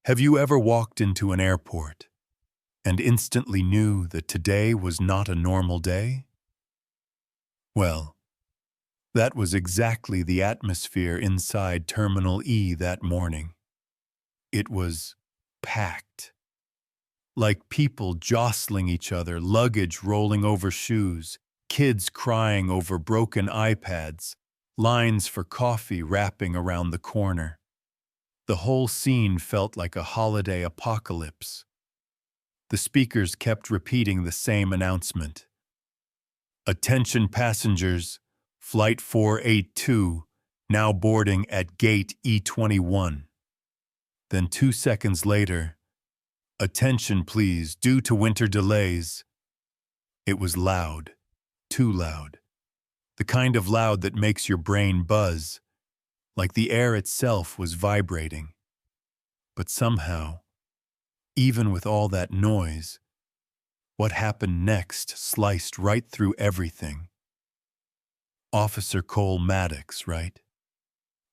Have you ever walked into an airport and instantly knew that today was not a normal day? Well, that was exactly the atmosphere inside Terminal E that morning. It was packed, like people jostling each other, luggage rolling over shoes, kids crying over broken iPads, lines for coffee wrapping around the corner. The whole scene felt like a holiday apocalypse. The speakers kept repeating the same announcement. Attention passengers, Flight 482, now boarding at Gate E21. Then 2 seconds later, attention please, due to winter delays. It was loud, too loud. The kind of loud that makes your brain buzz, like the air itself was vibrating. But somehow, even with all that noise, what happened next sliced right through everything. Officer Cole Maddox, right?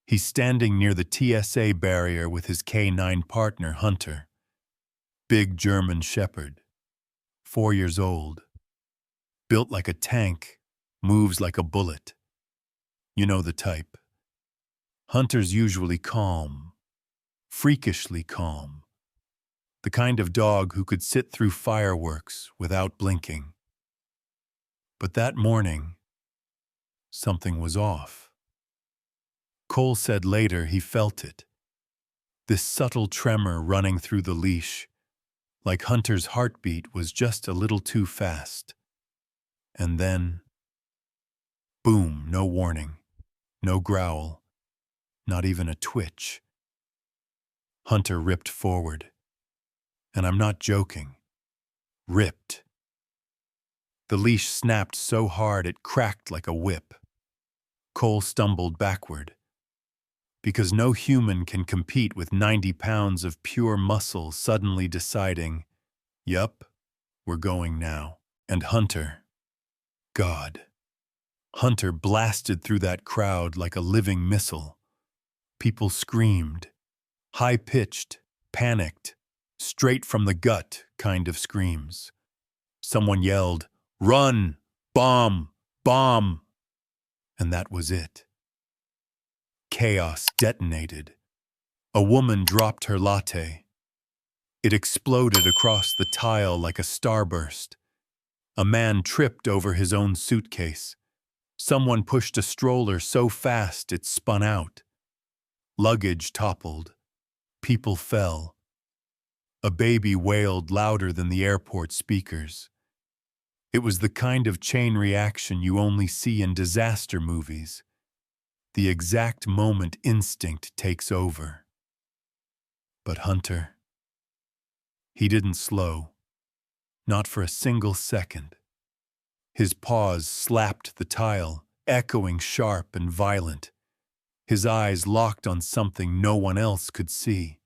He's standing near the TSA barrier with his K9 partner, Hunter. Big German shepherd, 4 years old. Built like a tank, moves like a bullet. You know the type. Hunter's usually calm, freakishly calm. The kind of dog who could sit through fireworks without blinking. But that morning, something was off. Cole said later he felt it. This subtle tremor running through the leash, like Hunter's heartbeat was just a little too fast. And then, boom, no warning, no growl, not even a twitch. Hunter ripped forward. And I'm not joking. Ripped. The leash snapped so hard it cracked like a whip. Cole stumbled backward. Because no human can compete with 90 pounds of pure muscle suddenly deciding, yup, we're going now. And Hunter, God. Hunter blasted through that crowd like a living missile. People screamed. High-pitched, panicked, straight from the gut kind of screams. Someone yelled, "Run! Bomb! Bomb!" And that was it. Chaos detonated. A woman dropped her latte. It exploded across the tile like a starburst. A man tripped over his own suitcase. Someone pushed a stroller so fast it spun out. Luggage toppled. People fell. A baby wailed louder than the airport speakers. It was the kind of chain reaction you only see in disaster movies. The exact moment instinct takes over. But Hunter, he didn't slow. Not for a single second. His paws slapped the tile, echoing sharp and violent. His eyes locked on something no one else could see.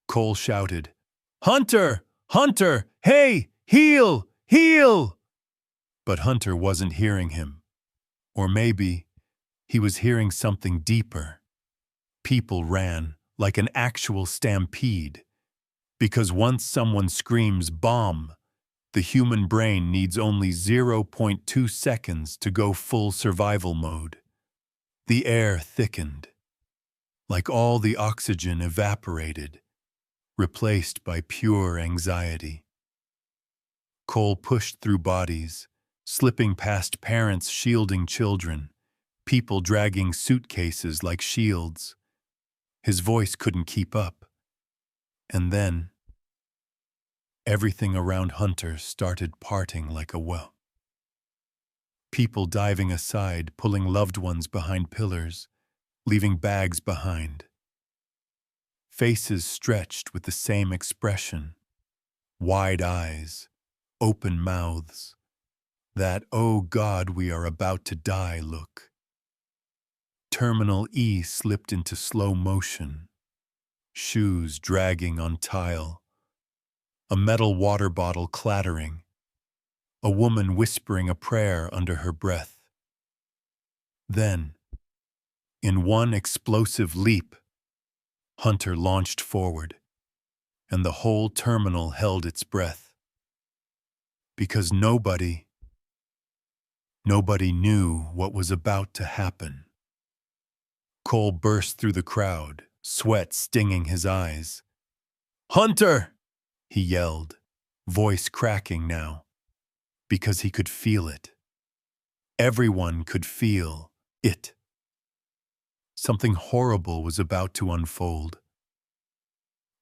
Cole shouted, "Hunter! Hunter! Hey! Heel! Heel!" But Hunter wasn't hearing him. Or maybe he was hearing something deeper. People ran like an actual stampede. Because once someone screams bomb, the human brain needs only 0.2 seconds to go full survival mode. The air thickened, like all the oxygen evaporated, replaced by pure anxiety. Cole pushed through bodies, slipping past parents shielding children, people dragging suitcases like shields. His voice couldn't keep up. And then, everything around Hunter started parting like a well. People diving aside, pulling loved ones behind pillars, leaving bags behind. Faces stretched with the same expression. Wide eyes, open mouths. That, oh God, we are about to die look. Terminal E slipped into slow motion. Shoes dragging on tile. A metal water bottle clattering. A woman whispering a prayer under her breath. Then, in one explosive leap, Hunter launched forward, and the whole terminal held its breath. Because nobody knew what was about to happen. Cole burst through the crowd, sweat stinging his eyes. "Hunter!" he yelled, voice cracking now, because he could feel it. Everyone could feel it. Something horrible was about to unfold.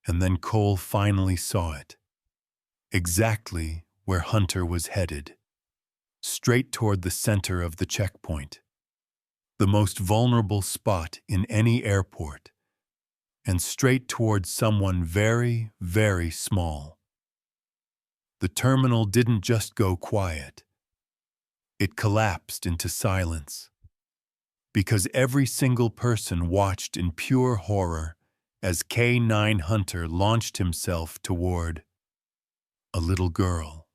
And then Cole finally saw it. Exactly where Hunter was headed. Straight toward the center of the checkpoint. The most vulnerable spot in any airport. And straight toward someone very, very small. The terminal didn't just go quiet. It collapsed into silence. Because every single person watched in pure horror as K-9 Hunter launched himself toward a little girl.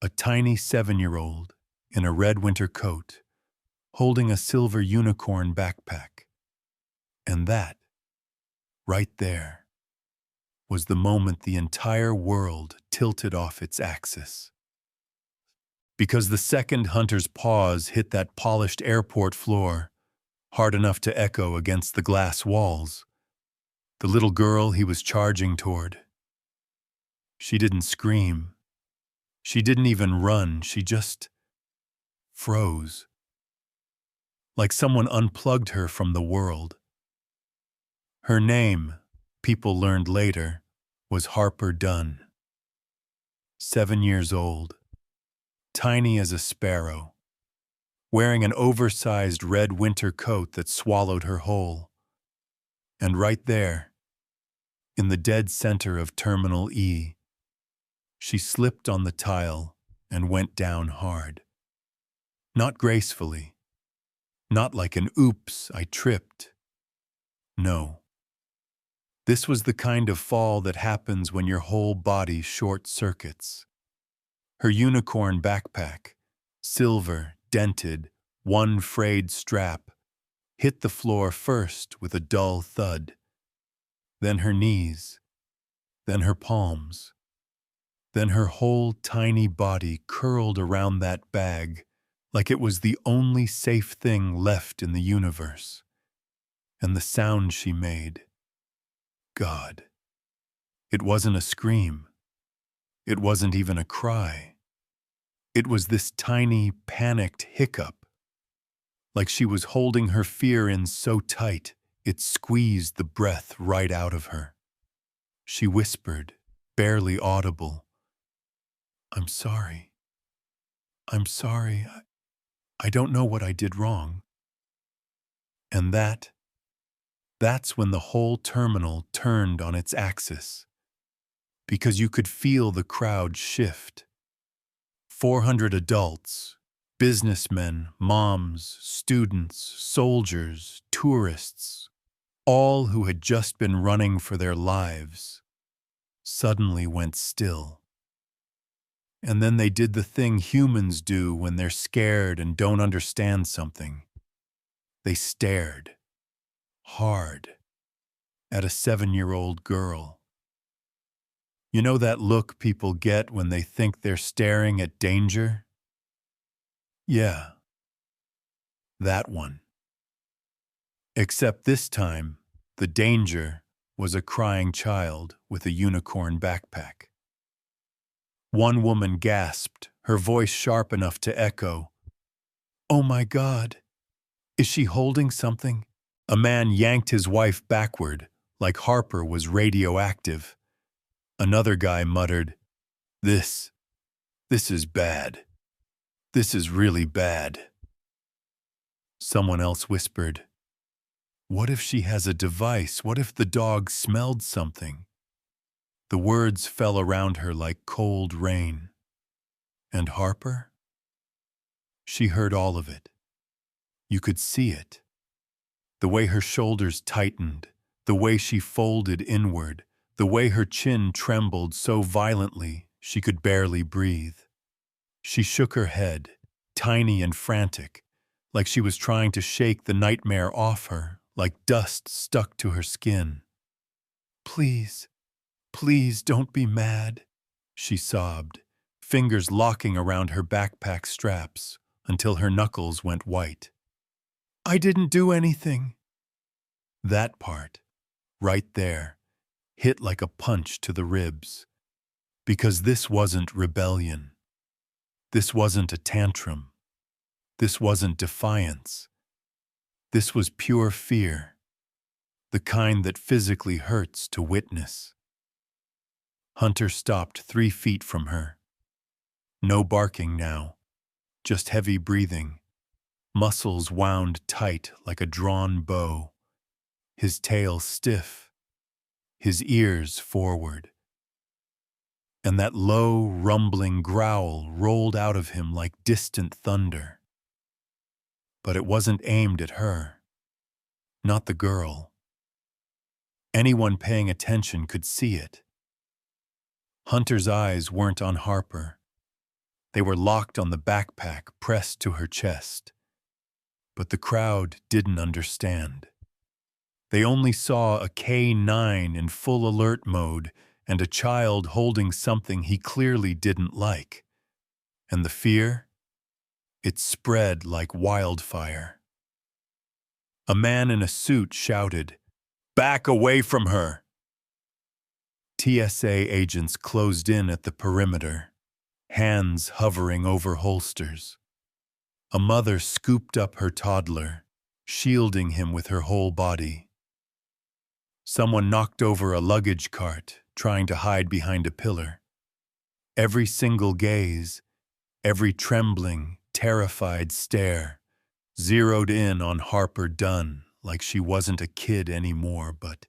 A tiny 7-year-old in a red winter coat, holding a silver unicorn backpack. And that, right there, was the moment the entire world tilted off its axis. Because the second Hunter's paws hit that polished airport floor, hard enough to echo against the glass walls, the little girl he was charging toward, she didn't scream. She didn't even run. She just froze. Like someone unplugged her from the world. Her name, people learned later, was Harper Dunn. 7 years old, tiny as a sparrow, wearing an oversized red winter coat that swallowed her whole. And right there, in the dead center of Terminal E, she slipped on the tile and went down hard. Not gracefully, not like an oops, I tripped. No. This was the kind of fall that happens when your whole body short circuits. Her unicorn backpack, silver, dented, one frayed strap, hit the floor first with a dull thud. Then her knees, then her palms. Then her whole tiny body curled around that bag like it was the only safe thing left in the universe. And the sound she made, God. It wasn't a scream. It wasn't even a cry. It was this tiny, panicked hiccup. Like she was holding her fear in so tight, it squeezed the breath right out of her. She whispered, barely audible, "I'm sorry. I'm sorry. I don't know what I did wrong." And that's when the whole terminal turned on its axis. Because you could feel the crowd shift. 400 adults, businessmen, moms, students, soldiers, tourists, all who had just been running for their lives, suddenly went still. And then they did the thing humans do when they're scared and don't understand something. They stared, hard, at a 7-year-old girl. You know that look people get when they think they're staring at danger? Yeah, that one. Except this time, the danger was a crying child with a unicorn backpack. One woman gasped, her voice sharp enough to echo, "Oh my God, is she holding something?" A man yanked his wife backward, like Harper was radioactive. Another guy muttered, This is bad. This is really bad." Someone else whispered, "What if she has a device? What if the dog smelled something?" The words fell around her like cold rain. And Harper? She heard all of it. You could see it. The way her shoulders tightened, the way she folded inward, the way her chin trembled so violently she could barely breathe. She shook her head, tiny and frantic, like she was trying to shake the nightmare off her, like dust stuck to her skin. "Please, please don't be mad," she sobbed, fingers locking around her backpack straps until her knuckles went white. "I didn't do anything." That part, right there, hit like a punch to the ribs. Because this wasn't rebellion. This wasn't a tantrum. This wasn't defiance. This was pure fear, the kind that physically hurts to witness. Hunter stopped 3 feet from her. No barking now, just heavy breathing, muscles wound tight like a drawn bow, his tail stiff, his ears forward. And that low, rumbling growl rolled out of him like distant thunder. But it wasn't aimed at her. Not the girl. Anyone paying attention could see it. Hunter's eyes weren't on Harper. They were locked on the backpack pressed to her chest. But the crowd didn't understand. They only saw a K-9 in full alert mode and a child holding something he clearly didn't like. And the fear? It spread like wildfire. A man in a suit shouted, "Back away from her!" TSA agents closed in at the perimeter, hands hovering over holsters. A mother scooped up her toddler, shielding him with her whole body. Someone knocked over a luggage cart, trying to hide behind a pillar. Every single gaze, every trembling, terrified stare, zeroed in on Harper Dunn like she wasn't a kid anymore, but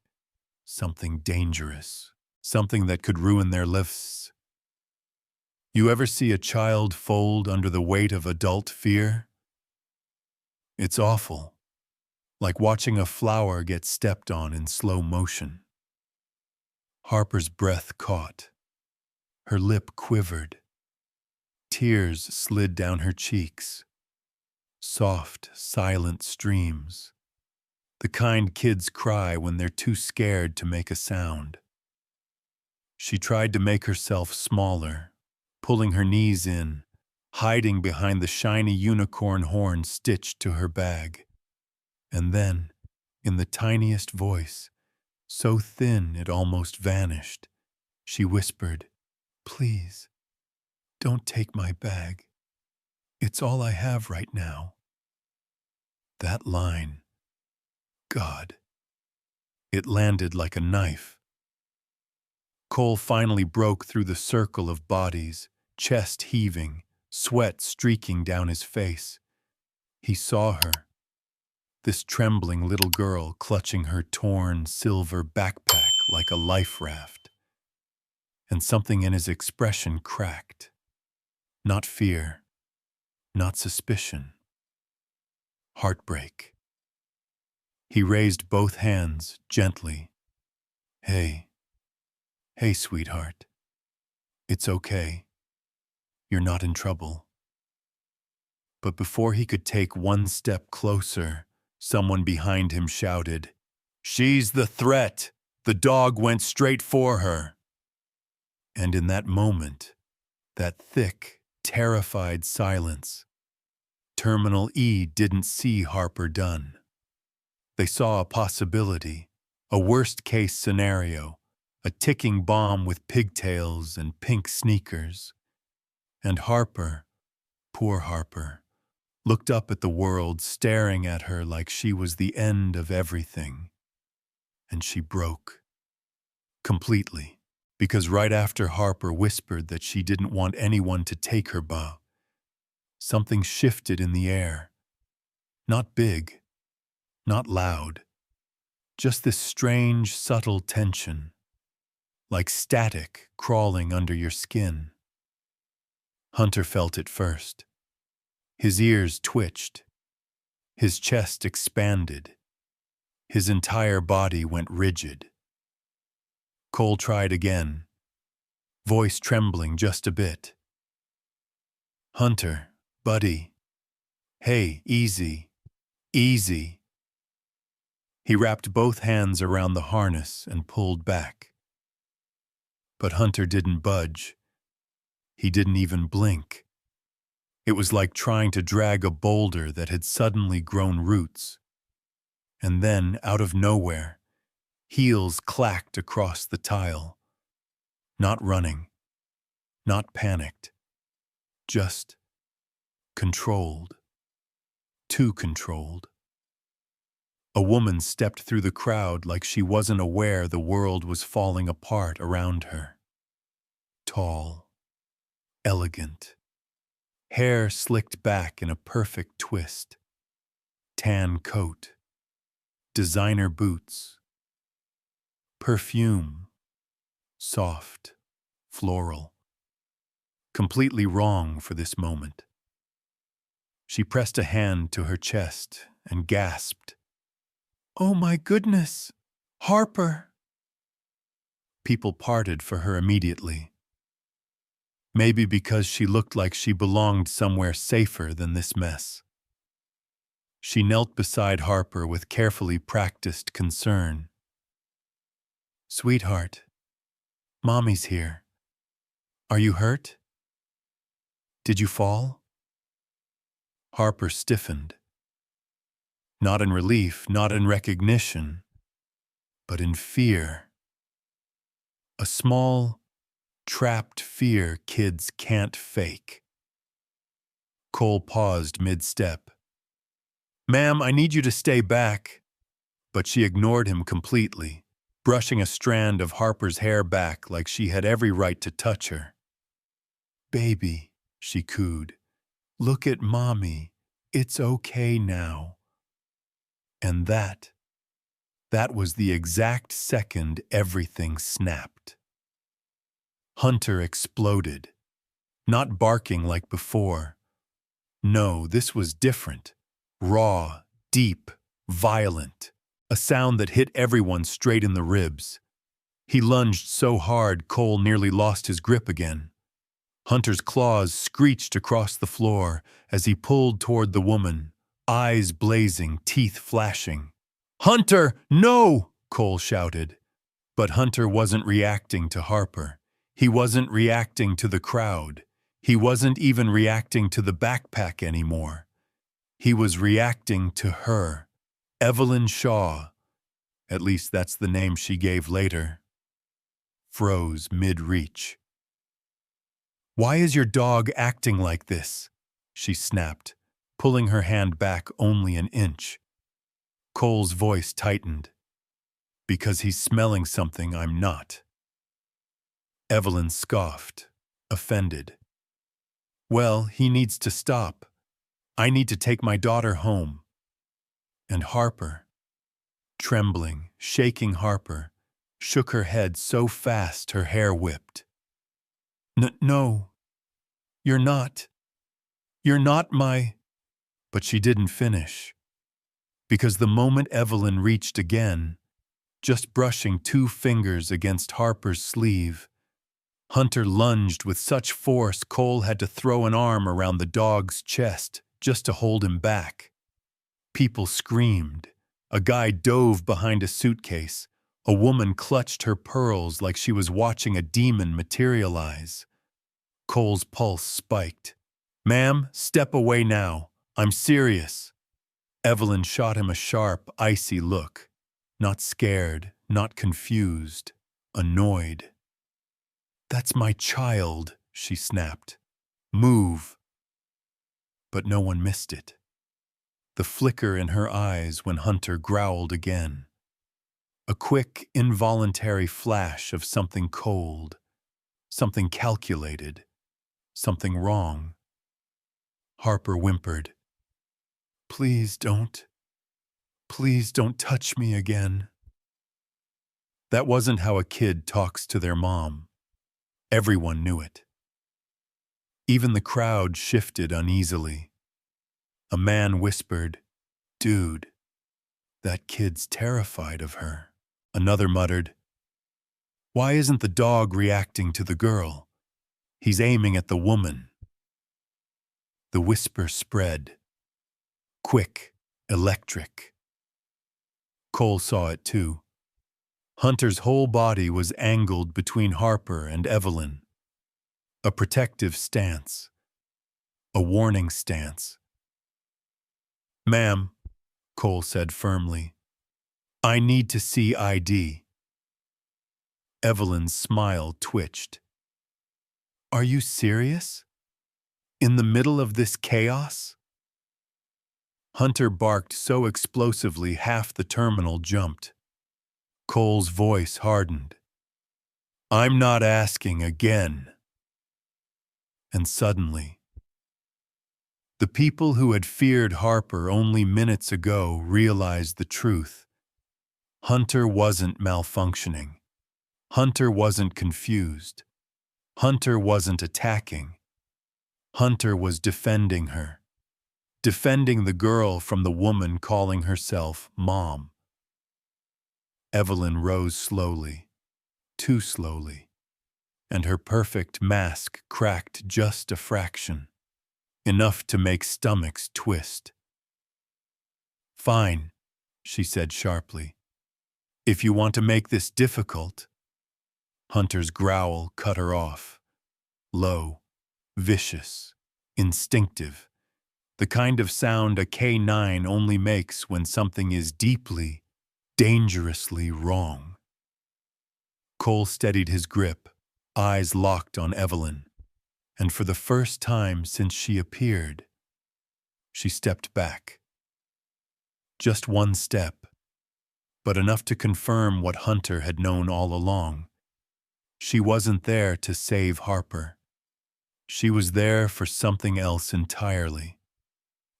something dangerous, something that could ruin their lives. You ever see a child fold under the weight of adult fear? It's awful, like watching a flower get stepped on in slow motion. Harper's breath caught. Her lip quivered. Tears slid down her cheeks. Soft, silent streams. The kind kids cry when they're too scared to make a sound. She tried to make herself smaller, pulling her knees in, hiding behind the shiny unicorn horn stitched to her bag. And then, in the tiniest voice, so thin it almost vanished, she whispered, "Please, don't take my bag. It's all I have right now." That line, God, it landed like a knife. Cole finally broke through the circle of bodies, chest heaving, sweat streaking down his face. He saw her, this trembling little girl clutching her torn silver backpack like a life raft. And something in his expression cracked. Not fear, not suspicion. Heartbreak. He raised both hands gently. Hey, sweetheart. It's okay. You're not in trouble." But before he could take one step closer, someone behind him shouted, "She's the threat! The dog went straight for her!" And in that moment, that thick, terrified silence, Terminal E didn't see Harper Dunn. They saw a possibility, a worst-case scenario, a ticking bomb with pigtails and pink sneakers. And Harper, poor Harper, looked up at the world staring at her like she was the end of everything. And she broke. Completely. Because right after Harper whispered that she didn't want anyone to take her ba, something shifted in the air. Not big, not loud, just this strange, subtle tension, like static crawling under your skin. Hunter felt it first. His ears twitched. His chest expanded. His entire body went rigid. Cole tried again, voice trembling just a bit. "Hunter, buddy. Hey, easy, easy." He wrapped both hands around the harness and pulled back. But Hunter didn't budge. He didn't even blink. It was like trying to drag a boulder that had suddenly grown roots. And then, out of nowhere, heels clacked across the tile. Not running, not panicked, just controlled. Too controlled. A woman stepped through the crowd like she wasn't aware the world was falling apart around her. Tall, elegant, hair slicked back in a perfect twist, tan coat, designer boots, perfume, soft, floral, completely wrong for this moment. She pressed a hand to her chest and gasped, "Oh my goodness, Harper!" People parted for her immediately. Maybe because she looked like she belonged somewhere safer than this mess. She knelt beside Harper with carefully practiced concern. "Sweetheart, Mommy's here. Are you hurt? Did you fall?" Harper stiffened. Not in relief, not in recognition, but in fear. A small, trapped fear kids can't fake. Cole paused mid-step. "Ma'am, I need you to stay back." But she ignored him completely, brushing a strand of Harper's hair back like she had every right to touch her. "Baby," she cooed, "look at Mommy. It's okay now." And that was the exact second everything snapped. Hunter exploded, not barking like before. No, this was different. Raw, deep, violent. A sound that hit everyone straight in the ribs. He lunged so hard Cole nearly lost his grip again. Hunter's claws screeched across the floor as he pulled toward the woman, eyes blazing, teeth flashing. "Hunter, no!" Cole shouted. But Hunter wasn't reacting to Harper. He wasn't reacting to the crowd. He wasn't even reacting to the backpack anymore. He was reacting to her, Evelyn Shaw. At least that's the name she gave later. Froze mid-reach. "Why is your dog acting like this?" she snapped, pulling her hand back only an inch. Cole's voice tightened. "Because he's smelling something I'm not." Evelyn scoffed, offended. "Well, he needs to stop. I need to take my daughter home." And Harper, trembling, shaking Harper, shook her head so fast her hair whipped. No, you're not. You're not my—" But she didn't finish. Because the moment Evelyn reached again, just brushing 2 fingers against Harper's sleeve, Hunter lunged with such force Cole had to throw an arm around the dog's chest just to hold him back. People screamed. A guy dove behind a suitcase. A woman clutched her pearls like she was watching a demon materialize. Cole's pulse spiked. "Ma'am, step away now. I'm serious." Evelyn shot him a sharp, icy look. Not scared, not confused, annoyed. "That's my child," she snapped. "Move." But no one missed it. The flicker in her eyes when Hunter growled again. A quick, involuntary flash of something cold, something calculated, something wrong. Harper whimpered, Please don't touch me again." That wasn't how a kid talks to their mom. Everyone knew it. Even the crowd shifted uneasily. A man whispered, "Dude, that kid's terrified of her." Another muttered, "Why isn't the dog reacting to the girl? He's aiming at the woman." The whisper spread. Quick, electric. Cole saw it too. Hunter's whole body was angled between Harper and Evelyn. A protective stance. A warning stance. "Ma'am," Cole said firmly, "I need to see ID." Evelyn's smile twitched. "Are you serious? In the middle of this chaos?" Hunter barked so explosively half the terminal jumped. Cole's voice hardened. "I'm not asking again." And suddenly, the people who had feared Harper only minutes ago realized the truth. Hunter wasn't malfunctioning. Hunter wasn't confused. Hunter wasn't attacking. Hunter was defending her. Defending the girl from the woman calling herself Mom. Evelyn rose slowly, too slowly, and her perfect mask cracked just a fraction, enough to make stomachs twist. "Fine," she said sharply. "If you want to make this difficult." Hunter's growl cut her off. Low, vicious, instinctive. The kind of sound a K9 only makes when something is deeply, dangerously wrong. Cole steadied his grip, eyes locked on Evelyn, and for the first time since she appeared, she stepped back. Just one step, but enough to confirm what Hunter had known all along. She wasn't there to save Harper. She was there for something else entirely.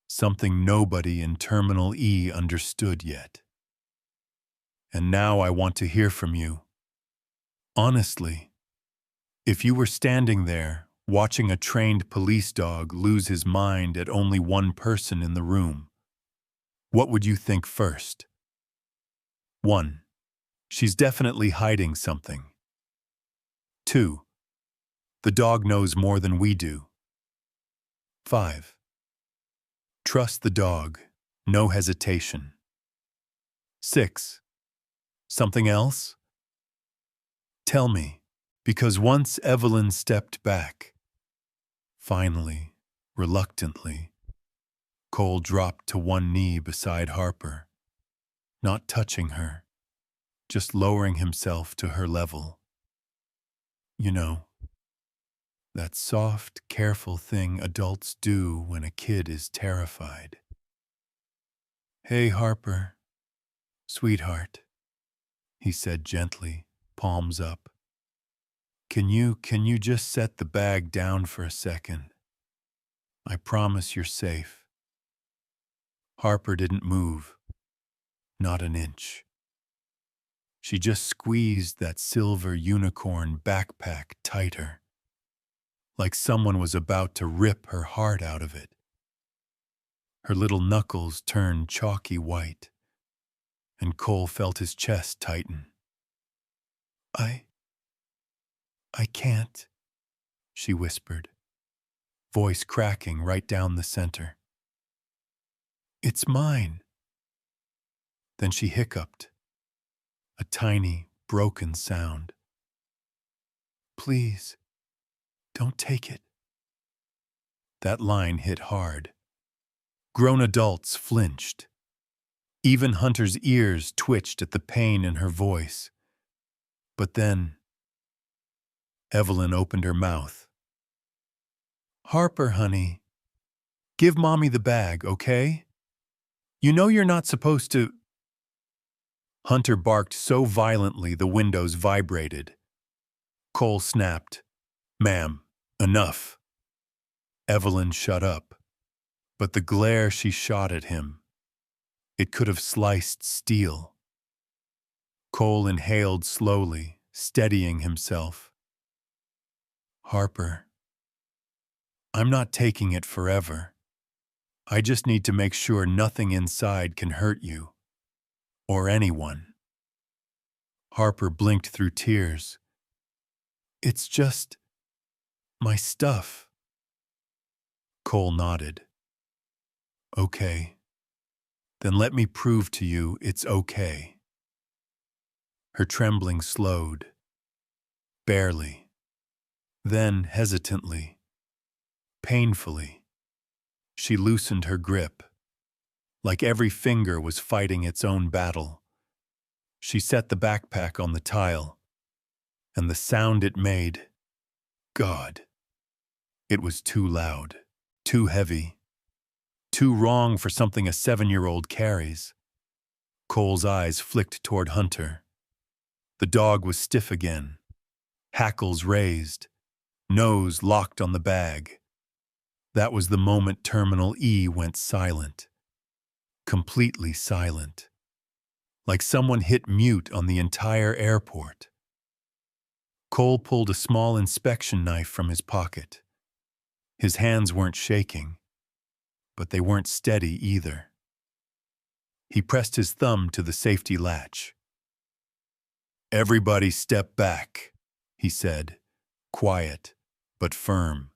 Something nobody in Terminal E understood yet. "And now I want to hear from you. Honestly, if you were standing there, watching a trained police dog lose his mind at only one person in the room, what would you think first?" 1. She's definitely hiding something. 2. The dog knows more than we do. 5. Trust the dog. No hesitation. 6. Something else? Tell me, because once Evelyn stepped back, finally, reluctantly, Cole dropped to one knee beside Harper, not touching her, just lowering himself to her level. You know, that soft, careful thing adults do when a kid is terrified. "Hey, Harper, sweetheart," he said gently, palms up. Can you just set the bag down for a second? I promise you're safe." Harper didn't move, not an inch. She just squeezed that silver unicorn backpack tighter, like someone was about to rip her heart out of it. Her little knuckles turned chalky white, and Cole felt his chest tighten. I can't," she whispered, voice cracking right down the center. "It's mine." Then she hiccuped, a tiny, broken sound. "Please, don't take it." That line hit hard. Grown adults flinched. Even Hunter's ears twitched at the pain in her voice. But then, Evelyn opened her mouth. "Harper, honey, give Mommy the bag, okay? You know you're not supposed to—" Hunter barked so violently the windows vibrated. Cole snapped, "Ma'am, enough." Evelyn shut up, but the glare she shot at him, it could have sliced steel. Cole inhaled slowly, steadying himself. "Harper, I'm not taking it forever. I just need to make sure nothing inside can hurt you. Or anyone." Harper blinked through tears. "It's just my stuff." Cole nodded. "Okay, Then let me prove to you it's okay. Her trembling slowed, barely, then hesitantly, painfully. She loosened her grip, like every finger was fighting its own battle. She set the backpack on the tile, and the sound it made, God, it was too loud, too heavy, too wrong for something a 7-year-old carries. Cole's eyes flicked toward Hunter. The dog was stiff again, hackles raised, nose locked on the bag. That was the moment Terminal E went silent. Completely silent. Like someone hit mute on the entire airport. Cole pulled a small inspection knife from his pocket. His hands weren't shaking, but they weren't steady either. He pressed his thumb to the safety latch. "Everybody step back," he said, quiet but firm.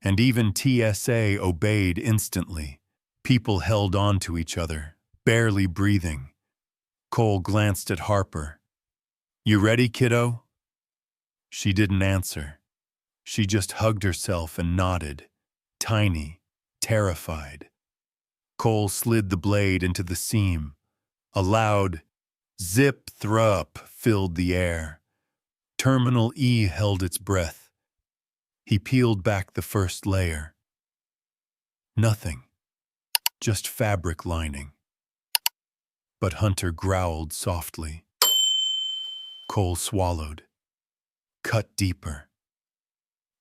And even TSA obeyed instantly. People held on to each other, barely breathing. Cole glanced at Harper. "You ready, kiddo?" She didn't answer. She just hugged herself and nodded, tiny, terrified. Cole slid the blade into the seam. A loud zip-thrup filled the air. Terminal E held its breath. He peeled back the first layer. Nothing. Just fabric lining. But Hunter growled softly. Cole swallowed. Cut deeper.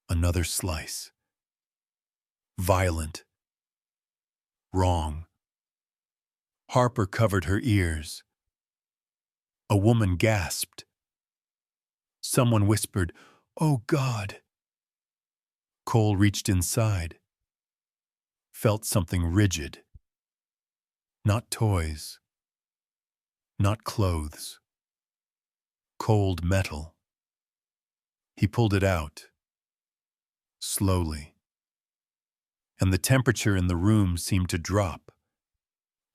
Another slice. Violent. Wrong. Harper covered her ears. A woman gasped. Someone whispered, "Oh, God." Cole reached inside. Felt something rigid. Not toys. Not clothes. Cold metal. He pulled it out. Slowly. And the temperature in the room seemed to drop.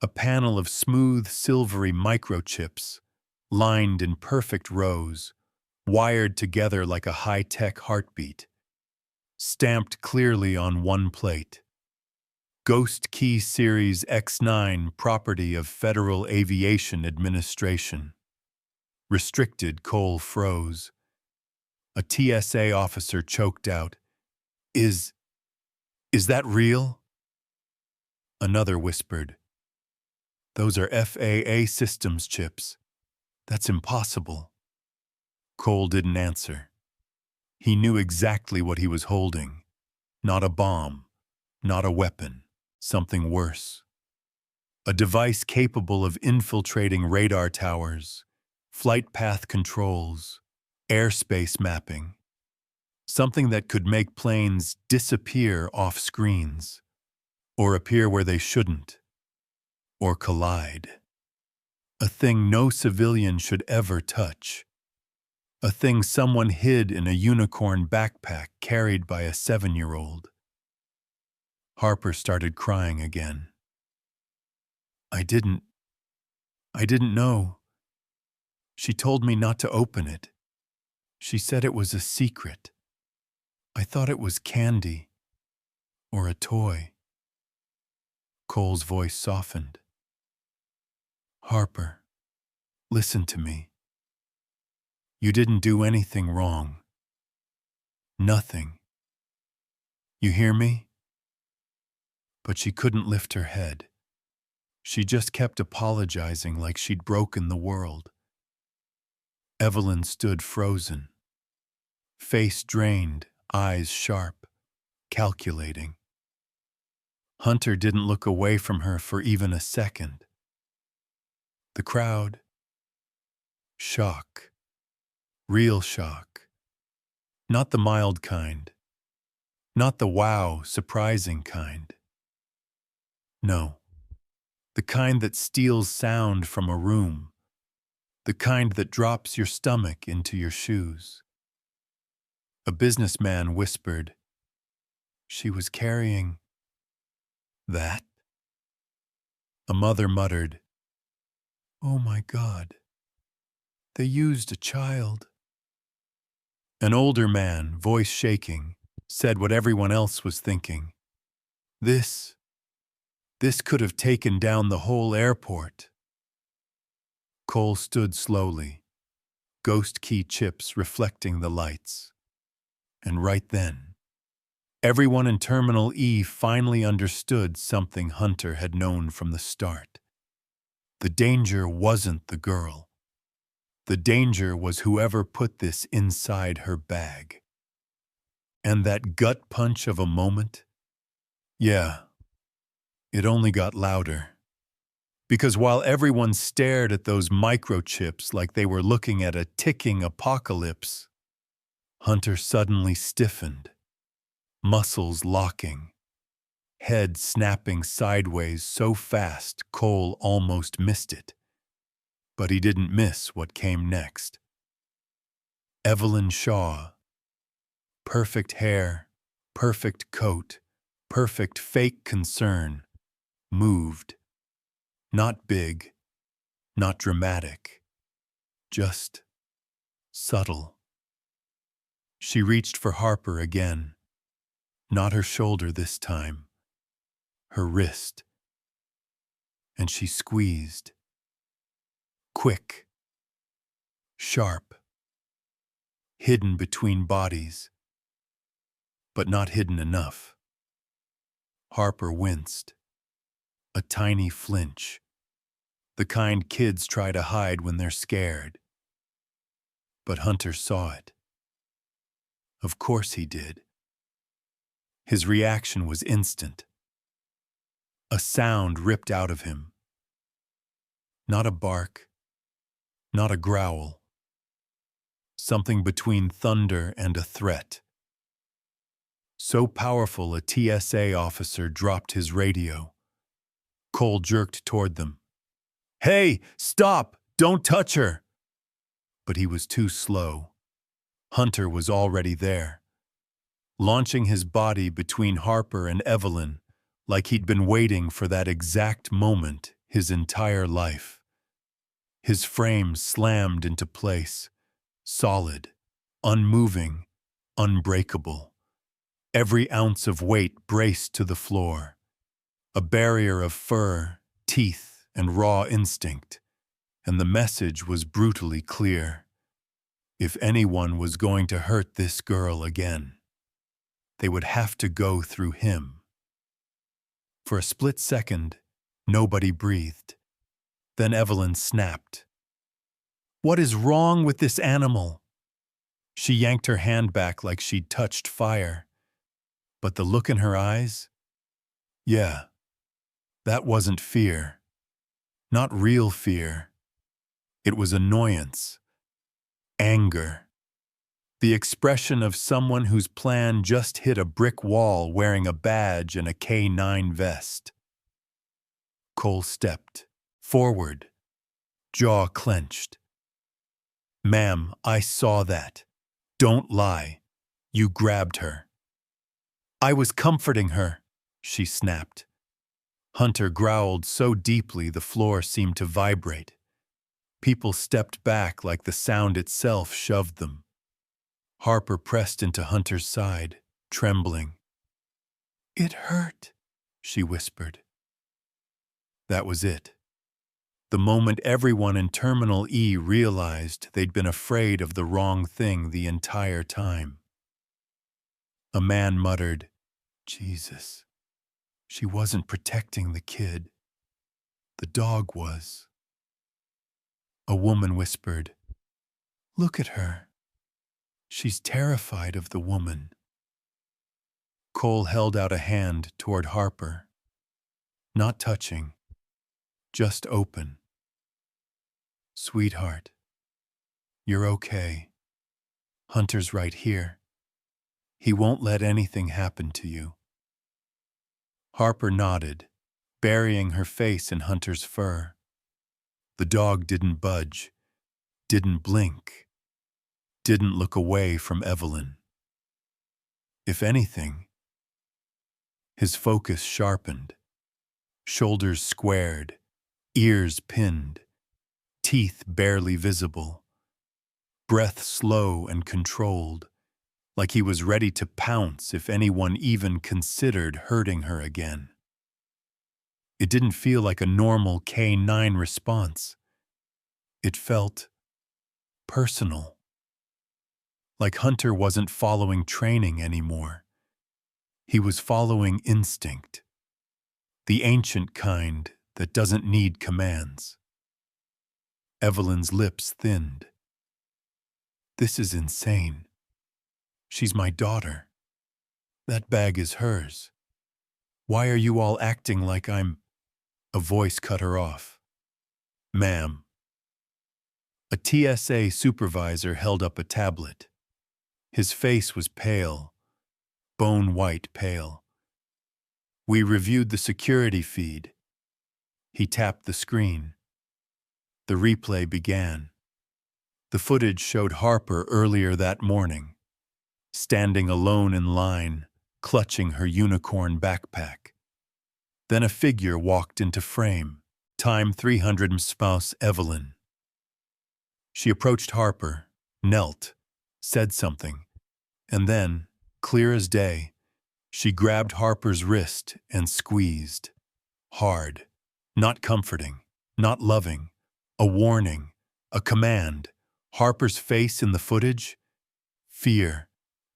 A panel of smooth, silvery microchips, lined in perfect rows, wired together like a high-tech heartbeat, stamped clearly on one plate. Ghost Key Series X9, property of Federal Aviation Administration. Restricted. Cole froze. A TSA officer choked out, Is that real?" Another whispered, "Those are FAA systems chips. That's impossible." Cole didn't answer. He knew exactly what he was holding. Not a bomb, not a weapon, something worse. A device capable of infiltrating radar towers, flight path controls, airspace mapping. Something that could make planes disappear off screens, or appear where they shouldn't, or collide. A thing no civilian should ever touch. A thing someone hid in a unicorn backpack carried by a 7-year-old. Harper started crying again. I didn't know. She told me not to open it. She said it was a secret. I thought it was candy or a toy." Cole's voice softened. "Harper, listen to me. You didn't do anything wrong. Nothing. You hear me?" But she couldn't lift her head. She just kept apologizing like she'd broken the world. Evelyn stood frozen. Face drained, eyes sharp, calculating. Hunter didn't look away from her for even a second. The crowd. Shock. Real shock. Not the mild kind. Not the wow, surprising kind. No. The kind that steals sound from a room. The kind that drops your stomach into your shoes. A businessman whispered, "She was carrying that." A mother muttered, "Oh my God, they used a child." An older man, voice shaking, said what everyone else was thinking. This could have taken down the whole airport. Cole stood slowly, ghost key chips reflecting the lights. And right then, everyone in Terminal E finally understood something Hunter had known from the start. The danger wasn't the girl. The danger was whoever put this inside her bag. And that gut punch of a moment? Yeah, it only got louder. Because while everyone stared at those microchips like they were looking at a ticking apocalypse, Hunter suddenly stiffened, muscles locking, head snapping sideways so fast Cole almost missed it. But he didn't miss what came next. Evelyn Shaw. Perfect hair, perfect coat, perfect fake concern, moved. Not big, not dramatic, just subtle. She reached for Harper again, not her shoulder this time, her wrist, and she squeezed. Quick, sharp, hidden between bodies, but not hidden enough. Harper winced, a tiny flinch, the kind kids try to hide when they're scared. But Hunter saw it. Of course he did. His reaction was instant. A sound ripped out of him. Not a bark, not a growl. Something between thunder and a threat. So powerful a TSA officer dropped his radio. Cole jerked toward them. "Hey, stop! Don't touch her!" But he was too slow. Hunter was already there, launching his body between Harper and Evelyn like he'd been waiting for that exact moment his entire life. His frame slammed into place, solid, unmoving, unbreakable. Every ounce of weight braced to the floor, a barrier of fur, teeth, and raw instinct, and the message was brutally clear. If anyone was going to hurt this girl again, they would have to go through him. For a split second, nobody breathed. Then Evelyn snapped. "What is wrong with this animal?" She yanked her hand back like she'd touched fire. But the look in her eyes? Yeah, that wasn't fear. Not real fear. It was annoyance. Anger. The expression of someone whose plan just hit a brick wall wearing a badge and a K9 vest. Cole stepped forward, jaw clenched. "Ma'am, I saw that. Don't lie. You grabbed her." "I was comforting her," she snapped. Hunter growled so deeply the floor seemed to vibrate. People stepped back like the sound itself shoved them. Harper pressed into Hunter's side, trembling. "It hurt," she whispered. That was it. The moment everyone in Terminal E realized they'd been afraid of the wrong thing the entire time. A man muttered, "Jesus, she wasn't protecting the kid. The dog was." A woman whispered, "Look at her. She's terrified of the woman." Cole held out a hand toward Harper. Not touching, just open. "Sweetheart, you're okay. Hunter's right here. He won't let anything happen to you." Harper nodded, burying her face in Hunter's fur. The dog didn't budge, didn't blink, didn't look away from Evelyn. If anything, his focus sharpened. shoulders squared, ears pinned, teeth barely visible, breath slow and controlled, like he was ready to pounce if anyone even considered hurting her again. It didn't feel like a normal K-9 response. It felt personal. Like Hunter wasn't following training anymore. He was following instinct. The ancient kind that doesn't need commands. Evelyn's lips thinned. This is insane. She's my daughter. That bag is hers. Why are you all acting like I'm... A voice cut her off. Ma'am. A TSA supervisor held up a tablet. His face was pale, bone-white pale. We reviewed the security feed. He tapped the screen. The replay began. The footage showed Harper earlier that morning, standing alone in line, clutching her unicorn backpack. Then a figure walked into frame, time 300 spouse Evelyn. She approached Harper, knelt, said something, and then, clear as day, she grabbed Harper's wrist and squeezed. Hard, not comforting, not loving, a warning, a command. Harper's face in the footage? Fear,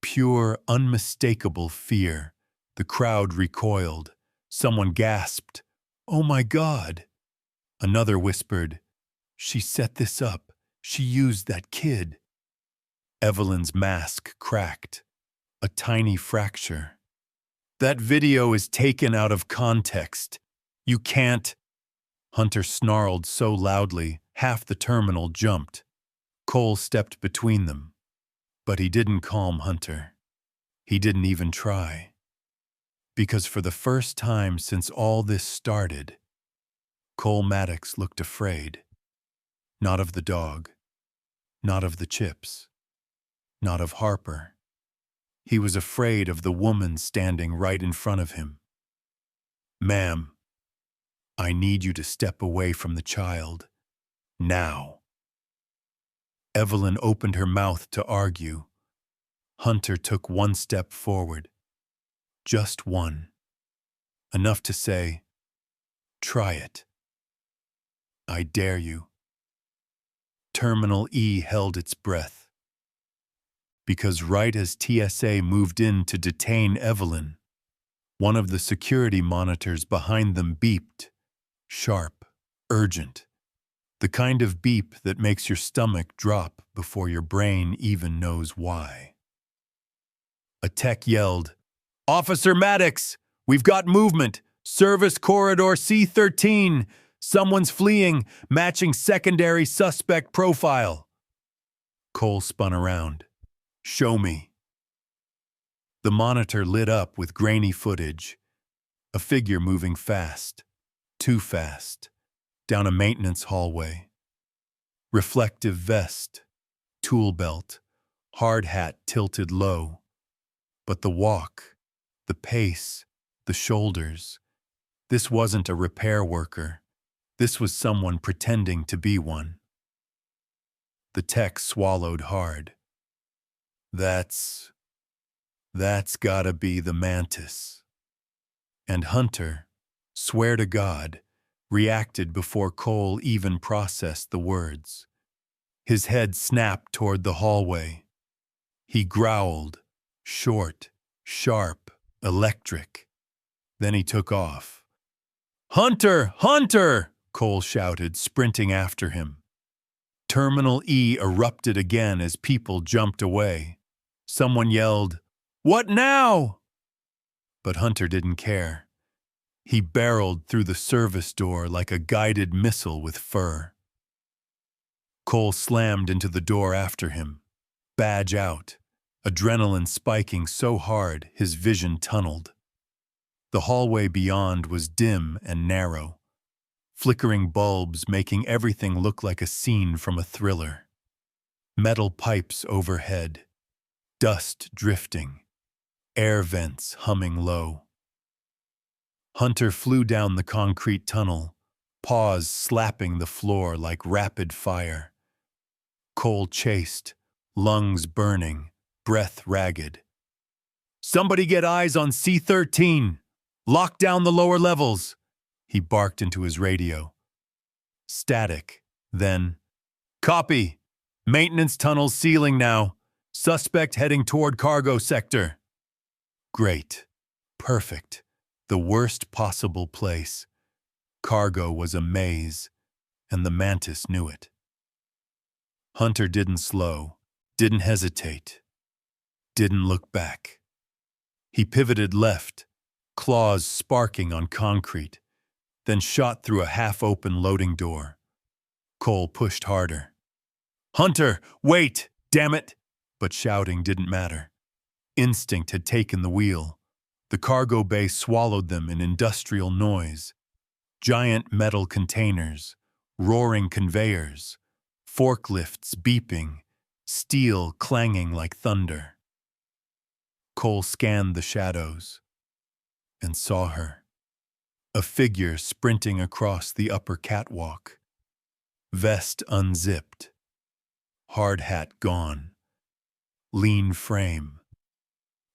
pure, unmistakable fear. The crowd recoiled. Someone gasped, "Oh my God!" Another whispered, "She set this up. She used that kid." Evelyn's mask cracked. A tiny fracture. That video is taken out of context. You can't... Hunter snarled so loudly, half the terminal jumped. Cole stepped between them. But he didn't calm Hunter. He didn't even try. Because for the first time since all this started, Cole Maddox looked afraid. Not of the dog. Not of the chips. Not of Harper. He was afraid of the woman standing right in front of him. "Ma'am, I need you to step away from the child. Now." Evelyn opened her mouth to argue. Hunter took one step forward. Just one. Enough to say, "Try it. I dare you." Terminal E held its breath. Because right as TSA moved in to detain Evelyn, one of the security monitors behind them beeped. Sharp, urgent. The kind of beep that makes your stomach drop before your brain even knows why. A tech yelled, "Officer Maddox, we've got movement. Service corridor C13. Someone's fleeing, matching secondary suspect profile." Cole spun around. "Show me." The monitor lit up with grainy footage. A figure moving fast, too fast, down a maintenance hallway. Reflective vest, tool belt, hard hat tilted low. But the walk, the pace, the shoulders. This wasn't a repair worker. This was someone pretending to be one. The tech swallowed hard. That's gotta be the mantis. And Hunter, swear to God, reacted before Cole even processed the words. His head snapped toward the hallway. He growled, short, sharp, electric. Then he took off. "Hunter! Hunter!" Cole shouted, sprinting after him. Terminal E erupted again as people jumped away. Someone yelled, "What now?" But Hunter didn't care. He barreled through the service door like a guided missile with fur. Cole slammed into the door after him, badge out, adrenaline spiking so hard his vision tunneled. The hallway beyond was dim and narrow, flickering bulbs making everything look like a scene from a thriller. Metal pipes overhead, dust drifting, air vents humming low. Hunter flew down the concrete tunnel, paws slapping the floor like rapid fire. Cole chased, lungs burning, breath ragged. "Somebody get eyes on C-13! Lock down the lower levels!" He barked into his radio. Static, then, "Copy! Maintenance tunnel sealing now. Suspect heading toward cargo sector." Great. Perfect. The worst possible place. Cargo was a maze, and the Mantis knew it. Hunter didn't slow, didn't hesitate, didn't look back. He pivoted left, claws sparking on concrete, then shot through a half-open loading door. Cole pushed harder. "Hunter, wait! Damn it!" But shouting didn't matter. Instinct had taken the wheel. The cargo bay swallowed them in industrial noise. Giant metal containers, roaring conveyors, forklifts beeping, steel clanging like thunder. Cole scanned the shadows and saw her. A figure sprinting across the upper catwalk. Vest unzipped. Hard hat gone. Lean frame.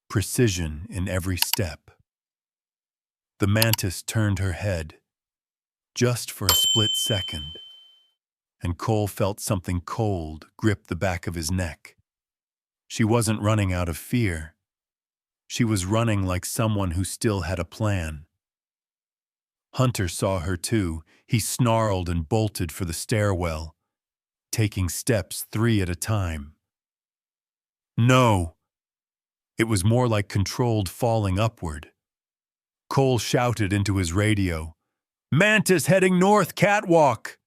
Precision in every step. The Mantis turned her head, just for a split second, and Cole felt something cold grip the back of his neck. She wasn't running out of fear. She was running like someone who still had a plan. Hunter saw her too. He snarled and bolted for the stairwell, taking steps 3 at a time. No! It was more like controlled falling upward. Cole shouted into his radio, "Mantis heading north catwalk!"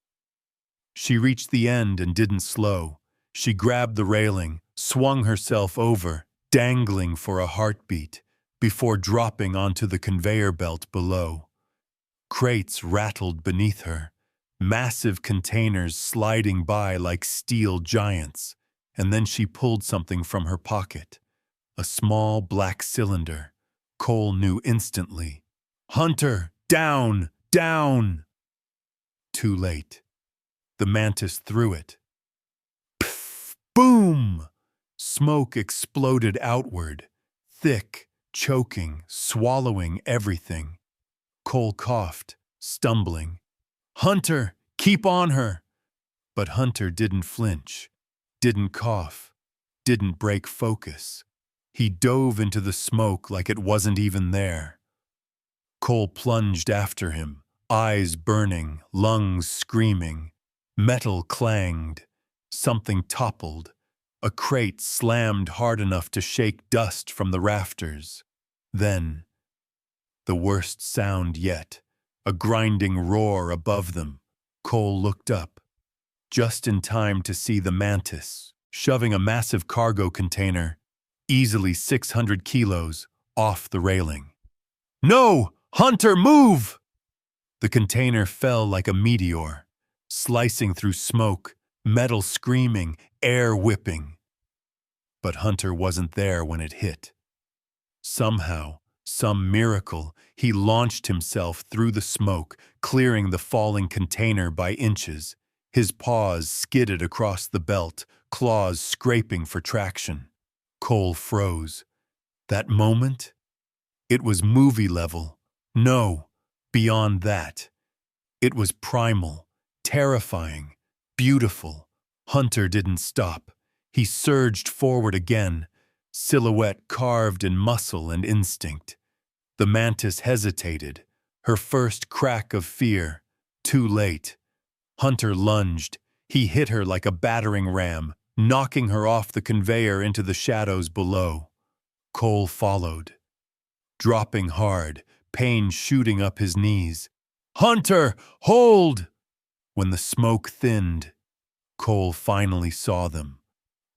She reached the end and didn't slow. She grabbed the railing, swung herself over, dangling for a heartbeat, before dropping onto the conveyor belt below. Crates rattled beneath her, massive containers sliding by like steel giants, and then she pulled something from her pocket. A small black cylinder. Cole knew instantly. "Hunter, down, down!" Too late. The Mantis threw it. Pff, boom! Smoke exploded outward, thick, choking, swallowing everything. Cole coughed, stumbling. "Hunter, keep on her!" But Hunter didn't flinch, didn't cough, didn't break focus. He dove into the smoke like it wasn't even there. Cole plunged after him, eyes burning, lungs screaming. Metal clanged. Something toppled. A crate slammed hard enough to shake dust from the rafters. Then, the worst sound yet, a grinding roar above them. Cole looked up, just in time to see the Mantis, shoving a massive cargo container, easily 600 kilos, off the railing. "No! Hunter, move!" The container fell like a meteor, slicing through smoke, metal screaming, air whipping. But Hunter wasn't there when it hit. Somehow, some miracle, he launched himself through the smoke, clearing the falling container by inches. His paws skidded across the belt, claws scraping for traction. Cole froze. That moment? It was movie level. No, beyond that. It was primal, terrifying, beautiful. Hunter didn't stop. He surged forward again, silhouette carved in muscle and instinct. The Mantis hesitated, her first crack of fear. Too late. Hunter lunged. He hit her like a battering ram, knocking her off the conveyor into the shadows below. Cole followed, dropping hard, pain shooting up his knees. "Hunter, hold!" When the smoke thinned, Cole finally saw them.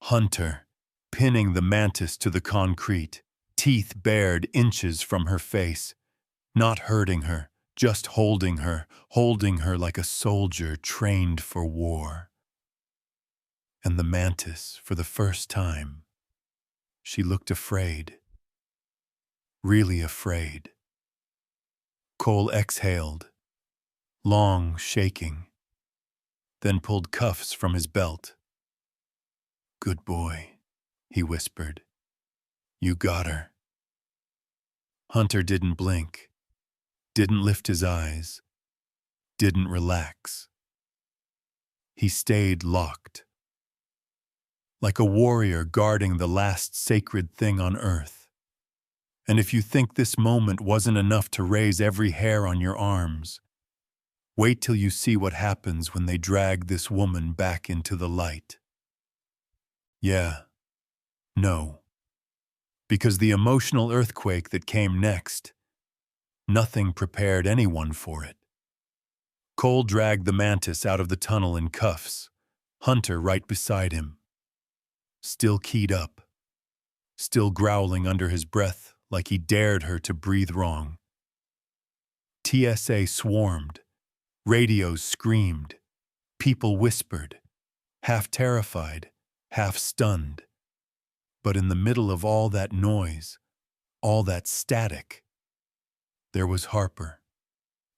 Hunter, pinning the Mantis to the concrete, teeth bared inches from her face, not hurting her, just holding her like a soldier trained for war. And the Mantis, for the first time, she looked afraid, really afraid. Cole exhaled, long, shaking, then pulled cuffs from his belt. "Good boy," he whispered. "You got her." Hunter didn't blink, didn't lift his eyes, didn't relax. He stayed locked, like a warrior guarding the last sacred thing on earth. And if you think this moment wasn't enough to raise every hair on your arms, wait till you see what happens when they drag this woman back into the light. Yeah, no. Because the emotional earthquake that came next, nothing prepared anyone for it. Cole dragged the mantis out of the tunnel in cuffs, Hunter right beside him. Still keyed up, still growling under his breath like he dared her to breathe wrong. TSA swarmed, radios screamed, people whispered, half terrified, half stunned. But in the middle of all that noise, all that static, there was Harper,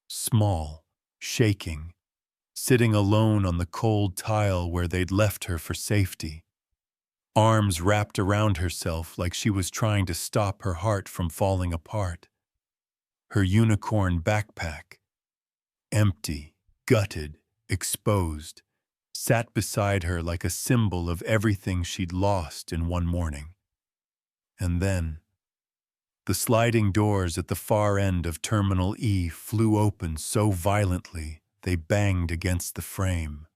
small, shaking, sitting alone on the cold tile where they'd left her for safety. Arms wrapped around herself like she was trying to stop her heart from falling apart. Her unicorn backpack, empty, gutted, exposed, sat beside her like a symbol of everything she'd lost in one morning. And then, the sliding doors at the far end of Terminal E flew open so violently they banged against the frame.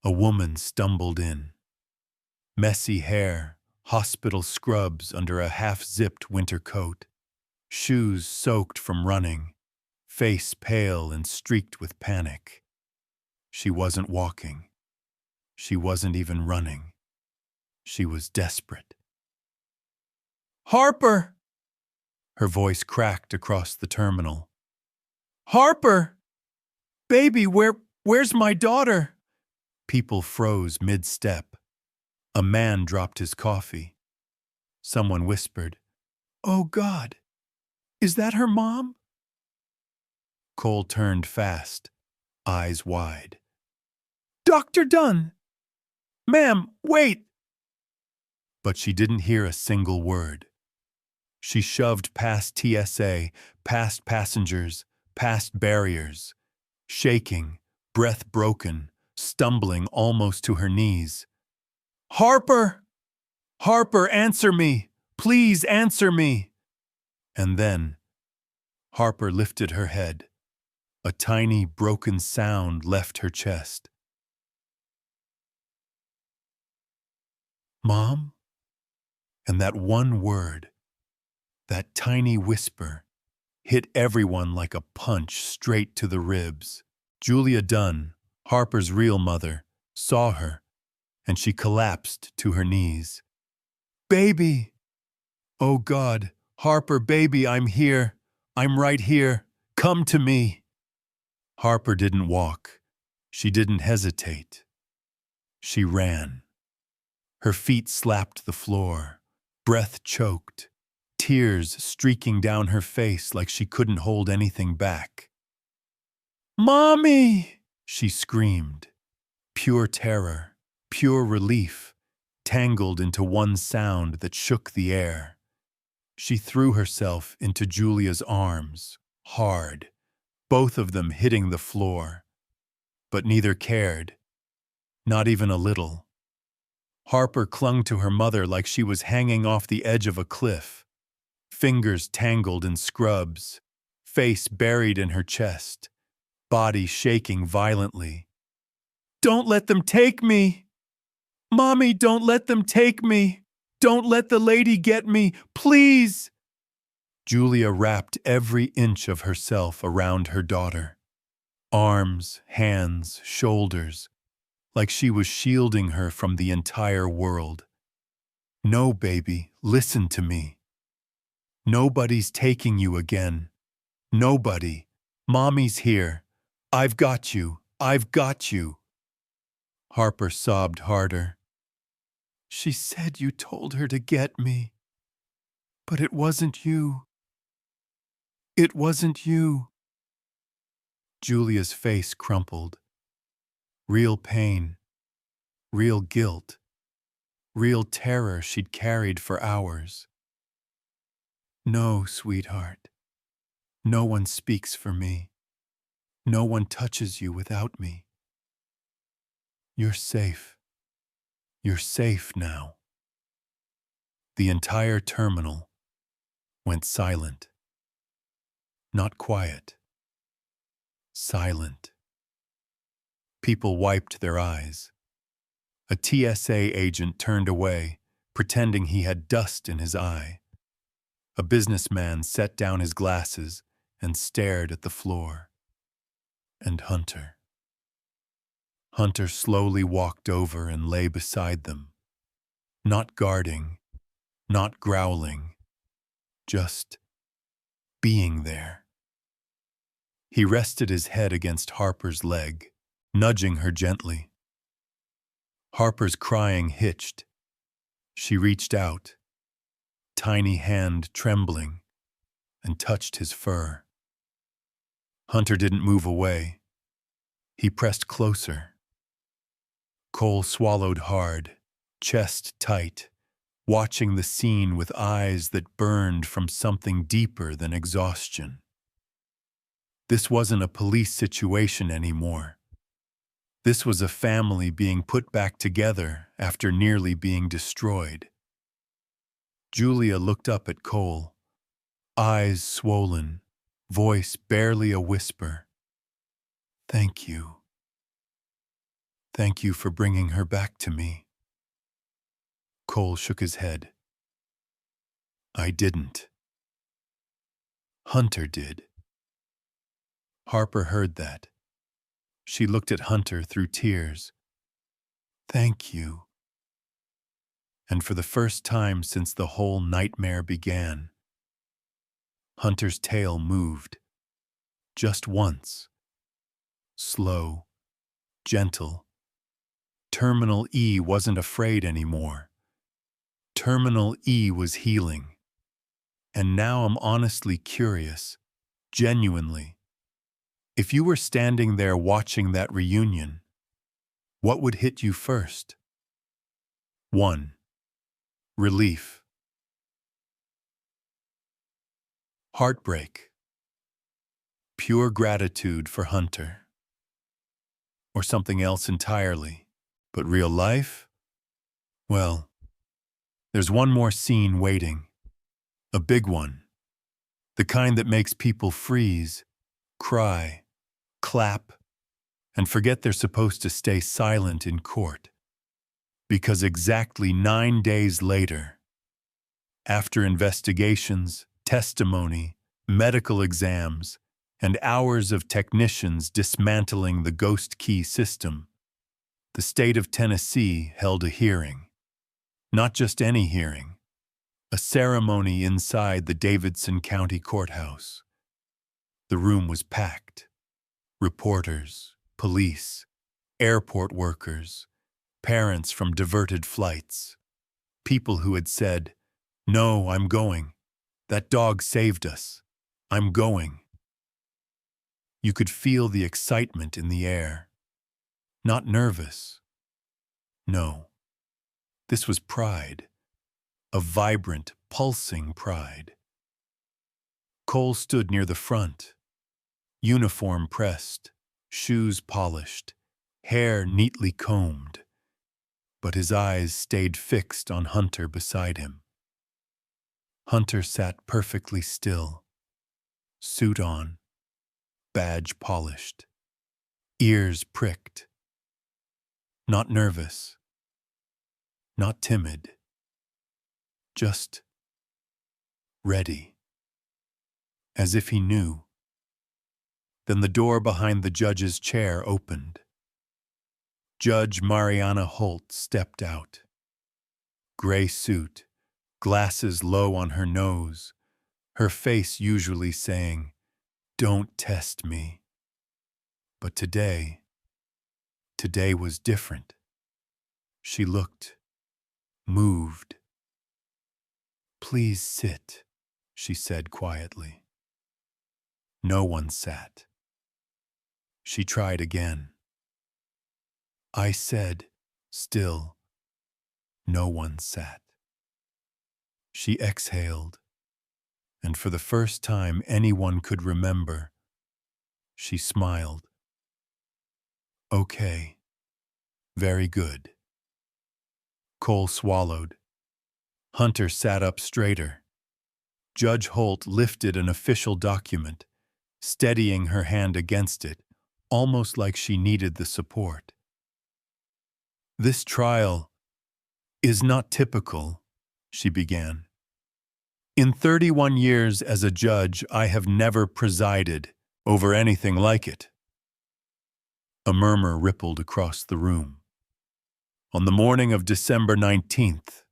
A woman stumbled in. Messy hair, hospital scrubs under a half-zipped winter coat, shoes soaked from running, face pale and streaked with panic. She wasn't walking. She wasn't even running. She was desperate. "Harper!" Her voice cracked across the terminal. "Harper! Baby, where's my daughter?" People froze mid-step. A man dropped his coffee. Someone whispered, "Oh God, is that her mom?" Cole turned fast, eyes wide. "Dr. Dunn! Ma'am, wait!" But she didn't hear a single word. She shoved past TSA, past passengers, past barriers, shaking, breath broken, stumbling almost to her knees. "Harper! Harper, answer me! Please answer me!" And then, Harper lifted her head. A tiny, broken sound left her chest. "Mom?" And that one word, that tiny whisper, hit everyone like a punch straight to the ribs. Julia Dunn, Harper's real mother, saw her, and she collapsed to her knees. "Baby! Oh God, Harper, baby, I'm here. I'm right here. Come to me." Harper didn't walk. She didn't hesitate. She ran. Her feet slapped the floor, breath choked, tears streaking down her face like she couldn't hold anything back. "Mommy!" she screamed. Pure terror, pure relief, tangled into one sound that shook the air. She threw herself into Julia's arms, hard, both of them hitting the floor. But neither cared, not even a little. Harper clung to her mother like she was hanging off the edge of a cliff, fingers tangled in scrubs, face buried in her chest, body shaking violently. "Don't let them take me! Mommy, don't let them take me! Don't let the lady get me! Please!" Julia wrapped every inch of herself around her daughter. Arms, hands, shoulders, like she was shielding her from the entire world. "No, baby, listen to me. Nobody's taking you again. Nobody. Mommy's here. I've got you. I've got you." Harper sobbed harder. "She said you told her to get me. But it wasn't you. It wasn't you." Julia's face crumpled. Real pain, real guilt, real terror she'd carried for hours. No, sweetheart. No one speaks for me. No one touches you without me. You're safe. You're safe now. The entire terminal went silent. Not quiet. Silent. People wiped their eyes. A TSA agent turned away, pretending he had dust in his eye. A businessman set down his glasses and stared at the floor. And Hunter. Hunter slowly walked over and lay beside them. Not guarding, not growling, just being there. He rested his head against Harper's leg, nudging her gently. Harper's crying hitched. She reached out, tiny hand trembling, and touched his fur. Hunter didn't move away. He pressed closer. Cole swallowed hard, chest tight, watching the scene with eyes that burned from something deeper than exhaustion. This wasn't a police situation anymore. This was a family being put back together after nearly being destroyed. Julia looked up at Cole, eyes swollen, voice barely a whisper. Thank you. Thank you for bringing her back to me. Cole shook his head. I didn't. Hunter did. Harper heard that. She looked at Hunter through tears. Thank you. And for the first time since the whole nightmare began, Hunter's tail moved. Just once. Slow, gentle. Terminal E wasn't afraid anymore. Terminal E was healing. And now I'm honestly curious, genuinely. If you were standing there watching that reunion, what would hit you first? 1. Relief. Heartbreak. Pure gratitude for Hunter. Or something else entirely. But real life? Well, there's one more scene waiting. A big one. The kind that makes people freeze, cry, clap, and forget they're supposed to stay silent in court. Because exactly 9 days later, after investigations, testimony, medical exams, and hours of technicians dismantling the ghost key system, the state of Tennessee held a hearing. Not just any hearing, a ceremony inside the Davidson County Courthouse. The room was packed. Reporters, police, airport workers, parents from diverted flights, people who had said, "No, I'm going. That dog saved us. I'm going." You could feel the excitement in the air. Not nervous. No. This was pride. A vibrant, pulsing pride. Cole stood near the front, uniform pressed, shoes polished, hair neatly combed, but his eyes stayed fixed on Hunter beside him. Hunter sat perfectly still, suit on, badge polished, ears pricked. Not nervous, not timid, just ready, as if he knew. Then the door behind the judge's chair opened. Judge Mariana Holt stepped out. Gray suit, glasses low on her nose, her face usually saying, "Don't test me." But today was different. She looked, moved. "Please sit," she said quietly. No one sat. She tried again. I said, still, no one sat. She exhaled, and for the first time anyone could remember, she smiled. Okay, very good. Cole swallowed. Hunter sat up straighter. Judge Holt lifted an official document, steadying her hand against it, almost like she needed the support. This trial is not typical, she began. In 31 years as a judge, I have never presided over anything like it. A murmur rippled across the room. On the morning of December 19th,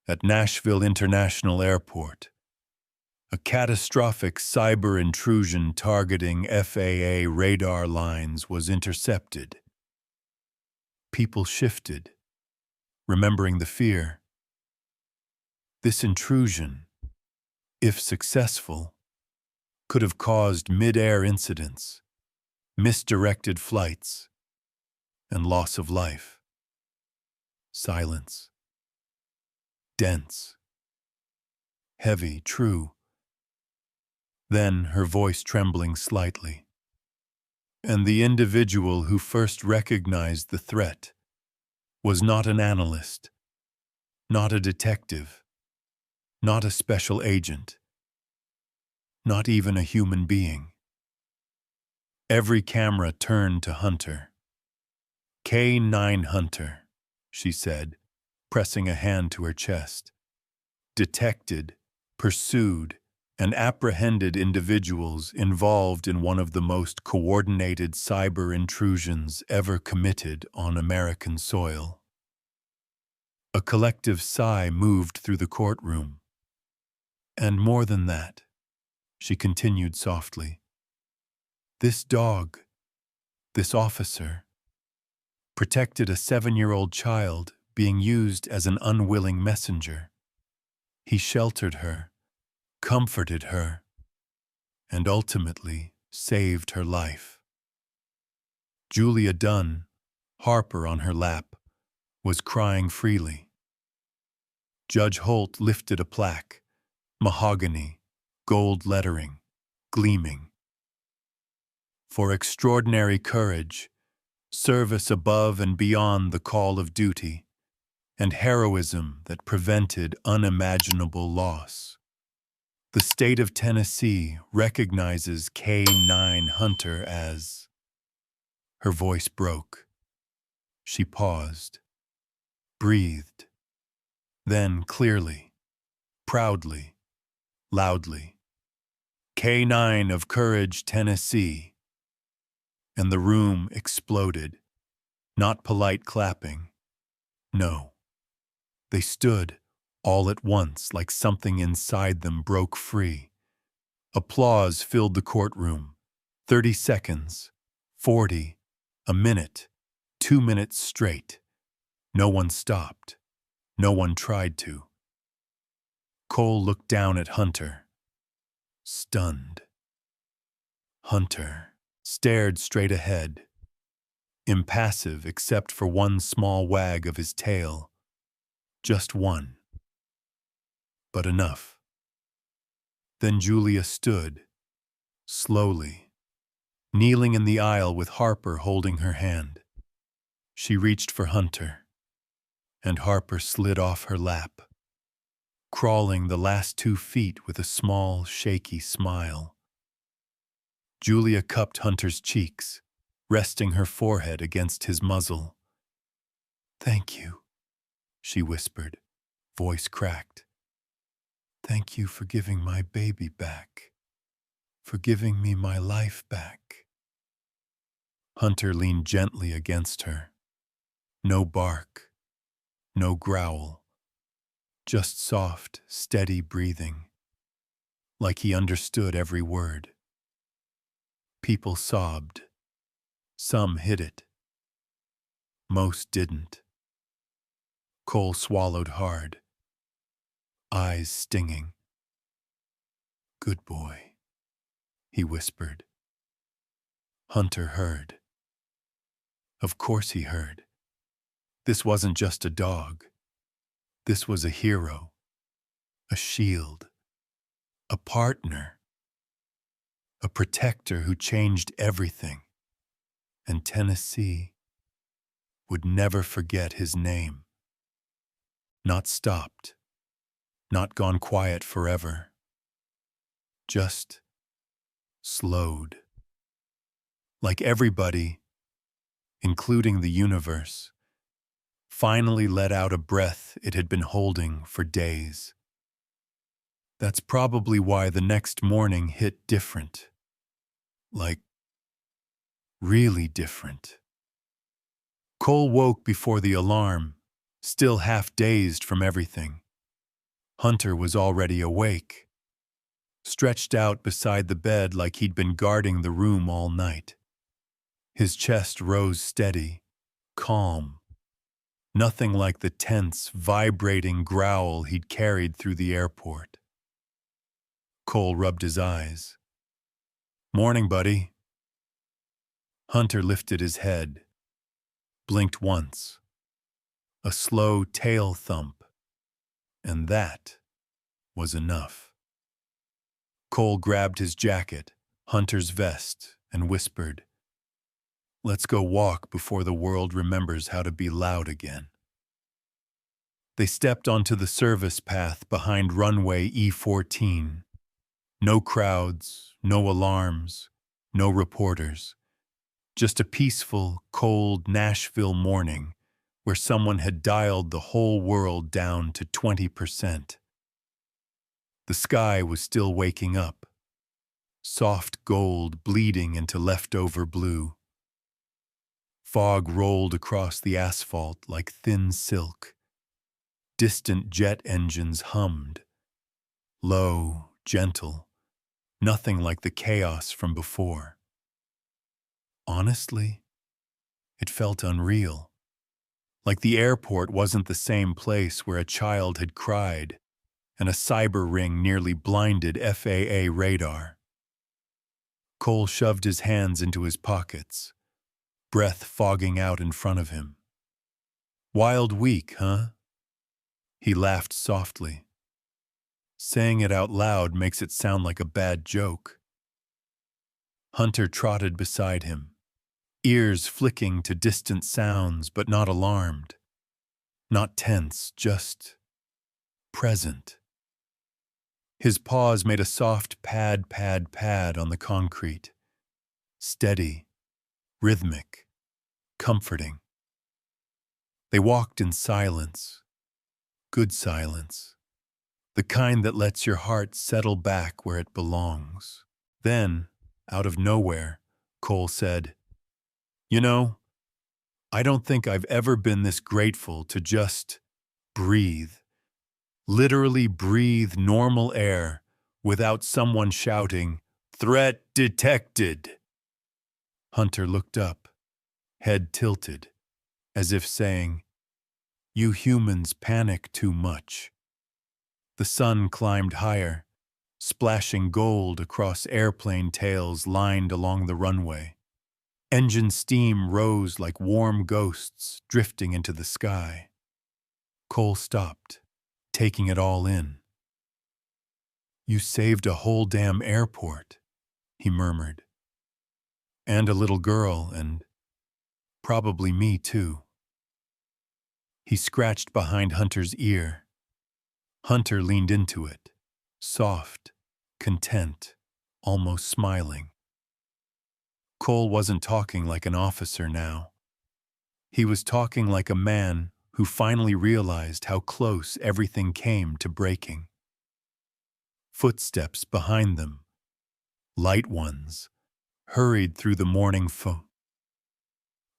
at Nashville International Airport, a catastrophic cyber intrusion targeting FAA radar lines was intercepted. People shifted, remembering the fear. This intrusion, if successful, could have caused mid-air incidents, misdirected flights, and loss of life. Silence. Dense. Heavy, true. Then her voice trembling slightly. And the individual who first recognized the threat was not an analyst, not a detective, not a special agent, not even a human being. Every camera turned to Hunter. K-9 Hunter, she said, pressing a hand to her chest. Detected, pursued, and apprehended individuals involved in one of the most coordinated cyber intrusions ever committed on American soil. A collective sigh moved through the courtroom. And more than that, she continued softly, this dog, this officer, protected a 7-year-old child being used as an unwilling messenger. He sheltered her, comforted her, and ultimately saved her life. Julia Dunn, Harper on her lap, was crying freely. Judge Holt lifted a plaque, mahogany, gold lettering, gleaming. For extraordinary courage, service above and beyond the call of duty, and heroism that prevented unimaginable loss. The state of Tennessee recognizes K-9 Hunter as... Her voice broke. She paused, breathed, then clearly, proudly, loudly, K-9 of Courage, Tennessee. And the room exploded, not polite clapping. No. They stood, all at once, like something inside them broke free. Applause filled the courtroom. 30 seconds, 40, a minute, 2 minutes straight. No one stopped. No one tried to. Cole looked down at Hunter, stunned. Hunter stared straight ahead, impassive except for one small wag of his tail. Just one. But enough. Then Julia stood, slowly, kneeling in the aisle with Harper holding her hand. She reached for Hunter, and Harper slid off her lap, crawling the last 2 feet with a small, shaky smile. Julia cupped Hunter's cheeks, resting her forehead against his muzzle. "Thank you," she whispered, voice cracked. "Thank you for giving my baby back, for giving me my life back." Hunter leaned gently against her. No bark, no growl, just soft, steady breathing, like he understood every word. People sobbed. Some hid it. Most didn't. Cole swallowed hard, eyes stinging. "Good boy," he whispered. Hunter heard. Of course he heard. This wasn't just a dog. This was a hero, a shield, a partner, a protector who changed everything. And Tennessee would never forget his name. Not stopped, not gone quiet forever. Just slowed. Like everybody, including the universe, finally let out a breath it had been holding for days. That's probably why the next morning hit different. Like, really different. Cole woke before the alarm, still half dazed from everything. Hunter was already awake, stretched out beside the bed like he'd been guarding the room all night. His chest rose steady, calm, nothing like the tense, vibrating growl he'd carried through the airport. Cole rubbed his eyes. "Morning, buddy." Hunter lifted his head, blinked once. A slow tail thump, and that was enough. Cole grabbed his jacket, Hunter's vest, and whispered, "Let's go walk before the world remembers how to be loud again." They stepped onto the service path behind runway E-14. No crowds, no alarms, no reporters. Just a peaceful, cold Nashville morning where someone had dialed the whole world down to 20%. The sky was still waking up, soft gold bleeding into leftover blue. Fog rolled across the asphalt like thin silk. Distant jet engines hummed, low, gentle, nothing like the chaos from before. Honestly, it felt unreal. Like the airport wasn't the same place where a child had cried and a cyber ring nearly blinded FAA radar. Cole shoved his hands into his pockets, breath fogging out in front of him. "Wild week, huh?" He laughed softly. Saying it out loud makes it sound like a bad joke. Hunter trotted beside him, ears flicking to distant sounds but not alarmed. Not tense, just present. His paws made a soft pad, pad, pad on the concrete. Steady, rhythmic, comforting. They walked in silence. Good silence. The kind that lets your heart settle back where it belongs. Then, out of nowhere, Cole said, "You know, I don't think I've ever been this grateful to just breathe. Literally breathe normal air without someone shouting, 'Threat detected!'" Hunter looked up, head tilted, as if saying, "You humans panic too much." The sun climbed higher, splashing gold across airplane tails lined along the runway. Engine steam rose like warm ghosts drifting into the sky. Cole stopped, taking it all in. "You saved a whole damn airport," he murmured. "And a little girl, and probably me too." He scratched behind Hunter's ear. Hunter leaned into it, soft, content, almost smiling. Cole wasn't talking like an officer now. He was talking like a man who finally realized how close everything came to breaking. Footsteps behind them, light ones, hurried through the morning fog.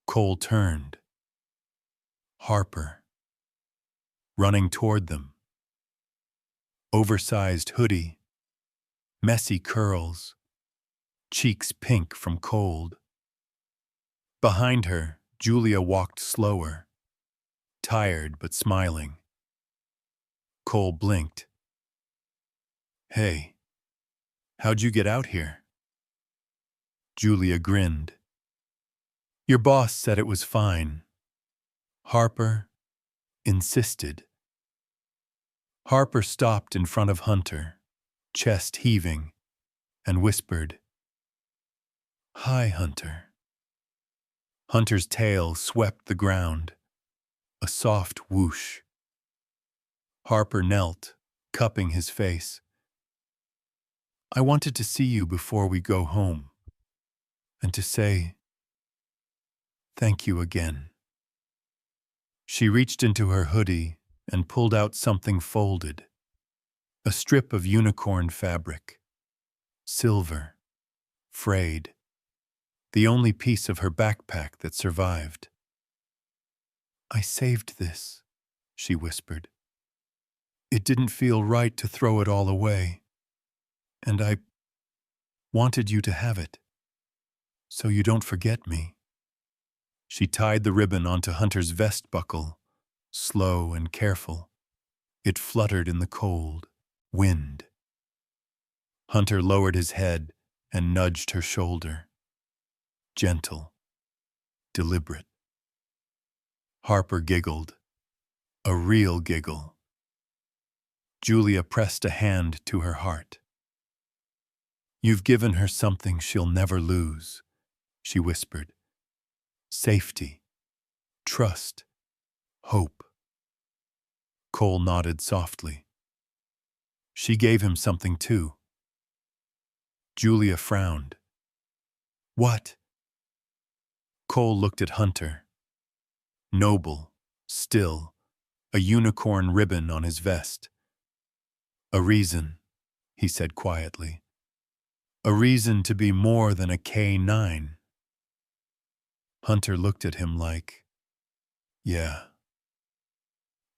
Cole turned. Harper, running toward them. Oversized hoodie, messy curls, cheeks pink from cold. Behind her, Julia walked slower, tired but smiling. Cole blinked. "Hey, how'd you get out here?" Julia grinned. Your boss said it was fine. Harper insisted. Harper stopped in front of Hunter, chest heaving, and whispered, "Hi, Hunter." Hunter's tail swept the ground, a soft whoosh. Harper knelt, cupping his face. "I wanted to see you before we go home, and to say thank you again." She reached into her hoodie and pulled out something folded, a strip of unicorn fabric, silver, frayed, the only piece of her backpack that survived. "I saved this," she whispered. "It didn't feel right to throw it all away, and I wanted you to have it, so you don't forget me." She tied the ribbon onto Hunter's vest buckle, slow and careful. It fluttered in the cold wind. Hunter lowered his head and nudged her shoulder. Gentle, deliberate. Harper giggled, a real giggle. Julia pressed a hand to her heart. "You've given her something she'll never lose," she whispered. "Safety, trust, hope." Cole nodded softly. She gave him something too. Julia frowned. "What?" Cole looked at Hunter. Noble, still, a unicorn ribbon on his vest. "A reason," he said quietly. "A reason to be more than a K9. Hunter looked at him like, "Yeah,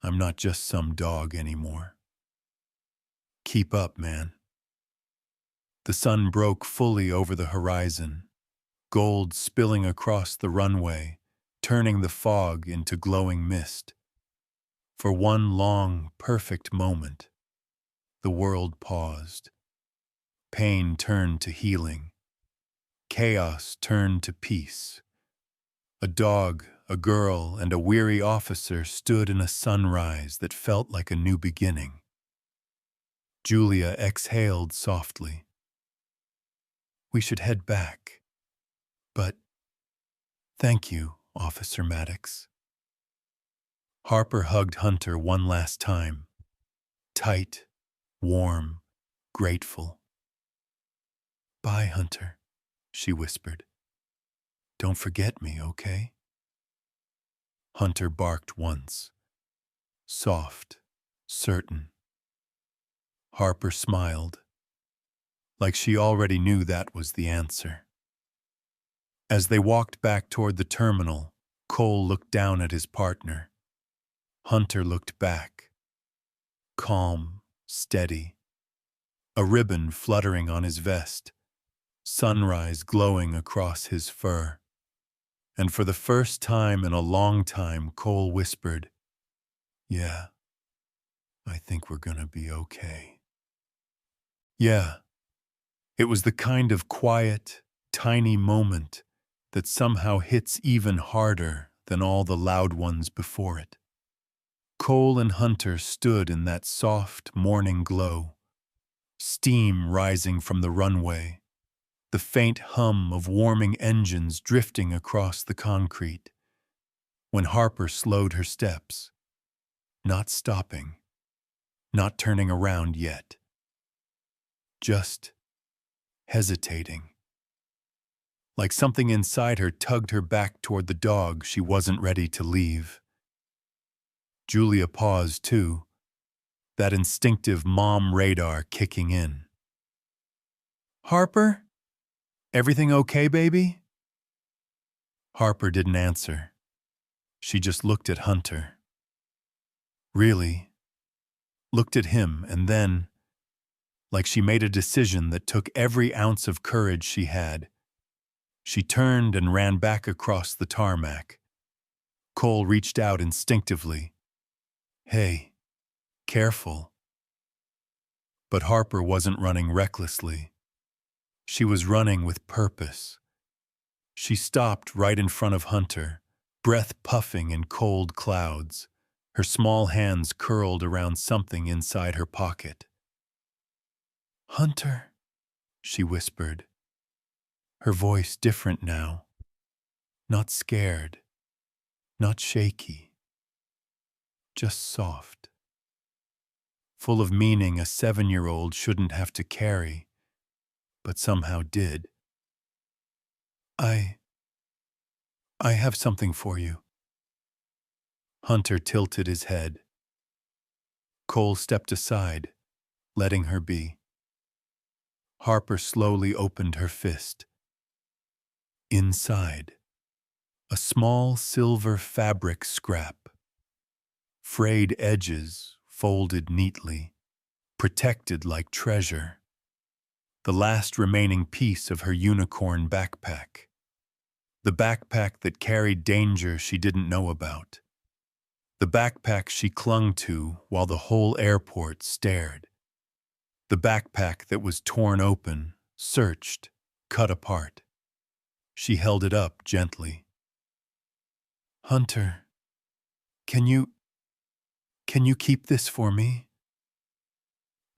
I'm not just some dog anymore." "Keep up, man." The sun broke fully over the horizon, gold spilling across the runway, turning the fog into glowing mist. For one long, perfect moment, the world paused. Pain turned to healing. Chaos turned to peace. A dog, a girl, and a weary officer stood in a sunrise that felt like a new beginning. Julia exhaled softly. "We should head back. But thank you, Officer Maddox." Harper hugged Hunter one last time. Tight, warm, grateful. "Bye, Hunter," she whispered. "Don't forget me, okay?" Hunter barked once. Soft, certain. Harper smiled, like she already knew that was the answer. As they walked back toward the terminal, Cole looked down at his partner. Hunter looked back. Calm, steady. A ribbon fluttering on his vest. Sunrise glowing across his fur. And for the first time in a long time, Cole whispered, "Yeah, I think we're gonna be okay." Yeah, it was the kind of quiet, tiny moment that somehow hits even harder than all the loud ones before it. Cole and Hunter stood in that soft morning glow, steam rising from the runway, the faint hum of warming engines drifting across the concrete, when Harper slowed her steps, not stopping, not turning around yet, just hesitating. Like something inside her tugged her back toward the dog she wasn't ready to leave. Julia paused too, that instinctive mom radar kicking in. "Harper? Everything okay, baby?" Harper didn't answer. She just looked at Hunter. Really, looked at him, and then, like she made a decision that took every ounce of courage she had, she turned and ran back across the tarmac. Cole reached out instinctively. "Hey, careful." But Harper wasn't running recklessly. She was running with purpose. She stopped right in front of Hunter, breath puffing in cold clouds, her small hands curled around something inside her pocket. "Hunter," she whispered, her voice different now, not scared, not shaky, just soft, full of meaning a 7-year-old shouldn't have to carry, but somehow did. I have something for you." Hunter tilted his head. Cole stepped aside, letting her be. Harper slowly opened her fist. Inside, a small silver fabric scrap. Frayed edges folded neatly, protected like treasure. The last remaining piece of her unicorn backpack. The backpack that carried danger she didn't know about. The backpack she clung to while the whole airport stared. The backpack that was torn open, searched, cut apart. She held it up gently. "Hunter, can you keep this for me?"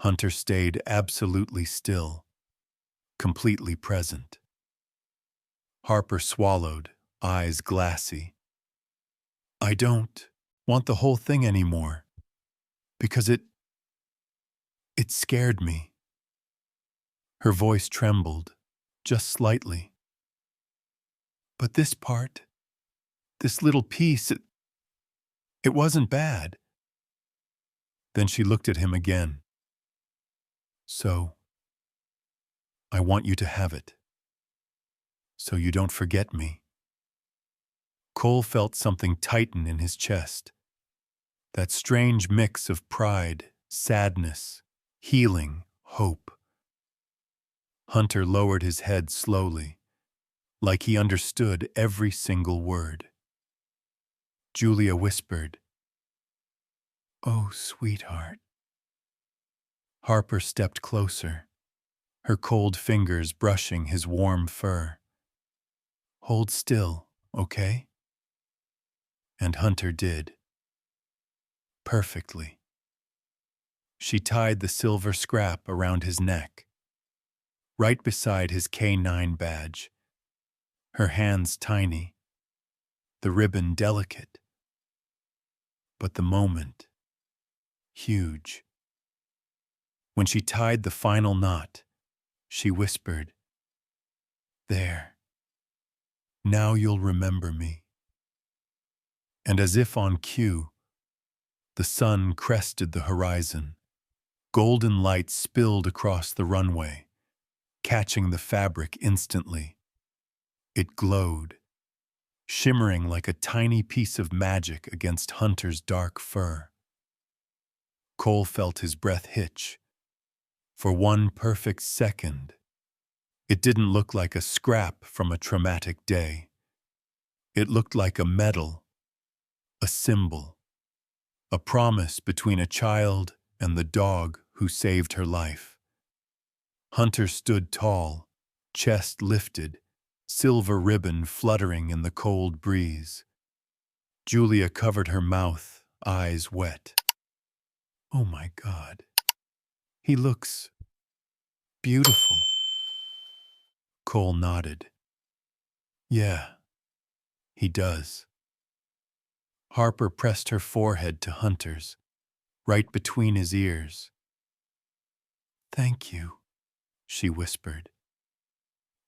Hunter stayed absolutely still, completely present. Harper swallowed, eyes glassy. "I don't want the whole thing anymore, because it scared me." Her voice trembled, just slightly. "But this part, this little piece, it wasn't bad." Then she looked at him again. "So, I want you to have it, so you don't forget me." Cole felt something tighten in his chest. That strange mix of pride, sadness, healing, hope. Hunter lowered his head slowly, like he understood every single word. Julia whispered, "Oh, sweetheart." Harper stepped closer, her cold fingers brushing his warm fur. "Hold still, okay?" And Hunter did. Perfectly. She tied the silver scrap around his neck, right beside his K-9 badge. Her hands tiny, the ribbon delicate, but the moment huge. When she tied the final knot, she whispered, "There. Now you'll remember me." And as if on cue, the sun crested the horizon. Golden light spilled across the runway, catching the fabric instantly. It glowed, shimmering like a tiny piece of magic against Hunter's dark fur. Cole felt his breath hitch. For one perfect second, it didn't look like a scrap from a traumatic day. It looked like a medal, a symbol, a promise between a child and the dog who saved her life. Hunter stood tall, chest lifted, silver ribbon fluttering in the cold breeze. Julia covered her mouth, eyes wet. "Oh my God. He looks beautiful." Cole nodded. "Yeah, he does." Harper pressed her forehead to Hunter's, right between his ears. "Thank you," she whispered.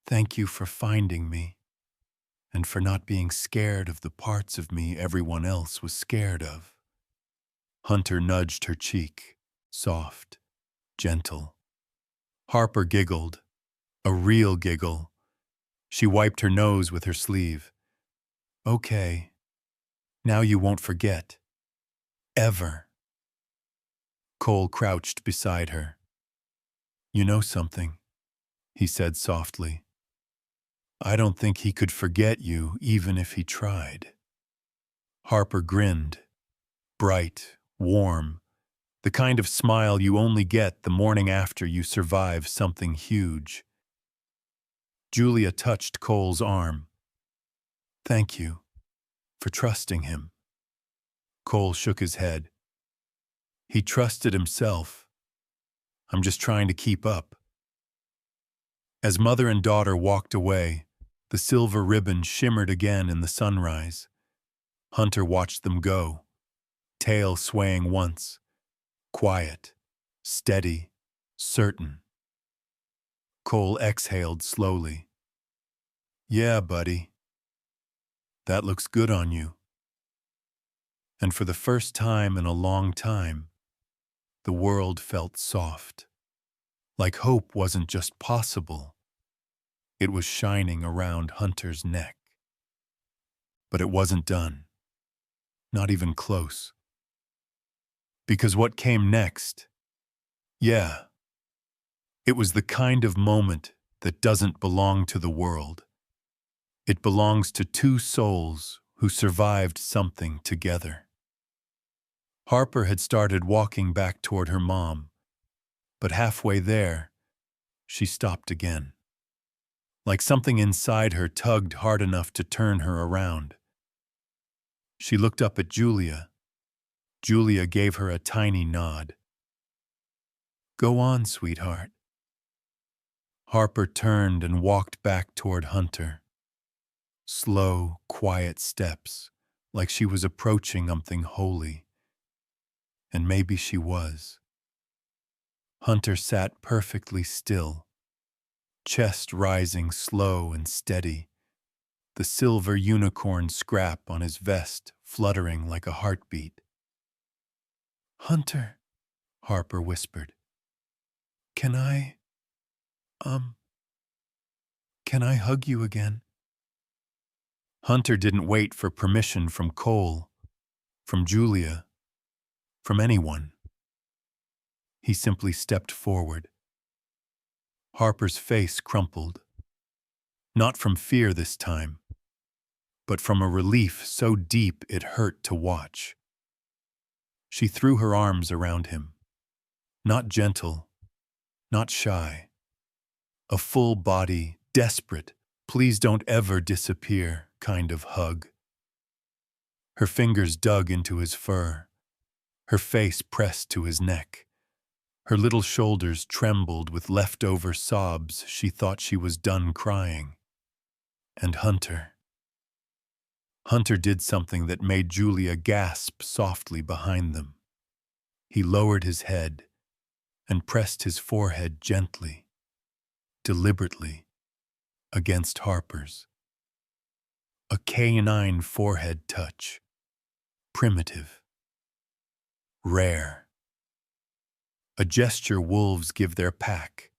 "Thank you for finding me, and for not being scared of the parts of me everyone else was scared of." Hunter nudged her cheek, soft, gentle. Harper giggled, a real giggle. She wiped her nose with her sleeve. "Okay, now you won't forget. Ever." Cole crouched beside her. "You know something?" he said softly. "I don't think he could forget you even if he tried." Harper grinned, bright, warm, the kind of smile you only get the morning after you survive something huge. Julia touched Cole's arm. Thank you for trusting him. Cole shook his head. He trusted himself. I'm just trying to keep up. As mother and daughter walked away, the silver ribbon shimmered again in the sunrise. Hunter watched them go, tail swaying once, quiet, steady, certain. Cole exhaled slowly. Yeah, buddy. That looks good on you. And for the first time in a long time, the world felt soft. Like hope wasn't just possible, it was shining around Hunter's neck. But it wasn't done. Not even close. Because what came next, yeah, it was the kind of moment that doesn't belong to the world. It belongs to two souls who survived something together. Harper had started walking back toward her mom, but halfway there, she stopped again. Like something inside her tugged hard enough to turn her around. She looked up at Julia. Julia gave her a tiny nod. Go on, sweetheart. Harper turned and walked back toward Hunter. Slow, quiet steps, like she was approaching something holy. And maybe she was. Hunter sat perfectly still, chest rising slow and steady, the silver unicorn scrap on his vest fluttering like a heartbeat. Hunter, Harper whispered, can I hug you again? Hunter didn't wait for permission from Cole, from Julia, from anyone. He simply stepped forward. Harper's face crumpled. Not from fear this time, but from a relief so deep it hurt to watch. She threw her arms around him. Not gentle, not shy. A full body, desperate, please don't ever disappear kind of hug. Her fingers dug into his fur. Her face pressed to his neck. Her little shoulders trembled with leftover sobs she thought she was done crying. And Hunter did something that made Julia gasp softly behind them. He lowered his head and pressed his forehead gently, deliberately, against Harper's. A canine forehead touch. Primitive. Rare. A gesture wolves give their pack.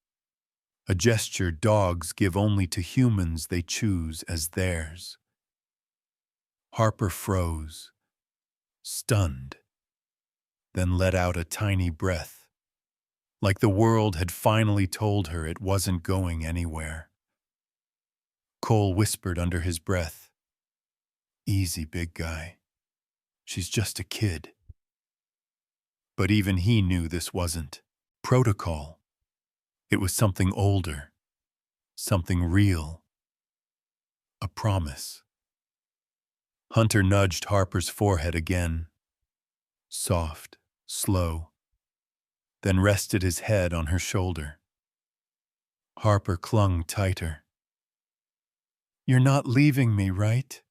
A gesture dogs give only to humans they choose as theirs. Harper froze, stunned, then let out a tiny breath, like the world had finally told her it wasn't going anywhere. Cole whispered under his breath, easy, big guy. She's just a kid. But even he knew this wasn't protocol. It was something older, something real, a promise. Hunter nudged Harper's forehead again, soft, slow, then rested his head on her shoulder. Harper clung tighter. You're not leaving me, right?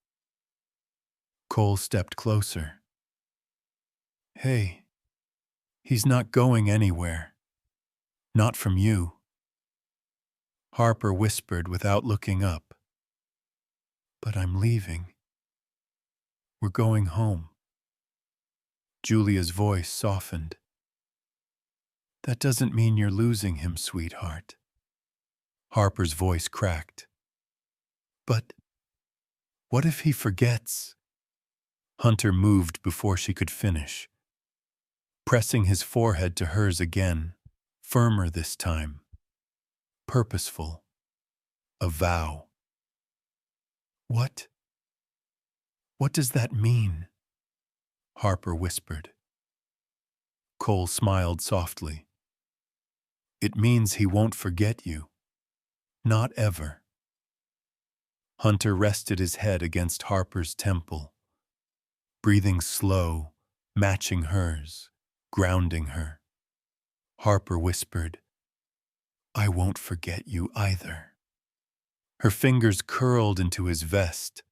Cole stepped closer. Hey, he's not going anywhere. Not from you. Harper whispered without looking up. But I'm leaving. We're going home. Julia's voice softened. That doesn't mean you're losing him, sweetheart. Harper's voice cracked. But what if he forgets? Hunter moved before she could finish, pressing his forehead to hers again, firmer this time. Purposeful. A vow. What does that mean? Harper whispered. Cole smiled softly. It means he won't forget you. Not ever. Hunter rested his head against Harper's temple, breathing slow, matching hers, grounding her. Harper whispered, "I won't forget you either." Her fingers curled into his vest,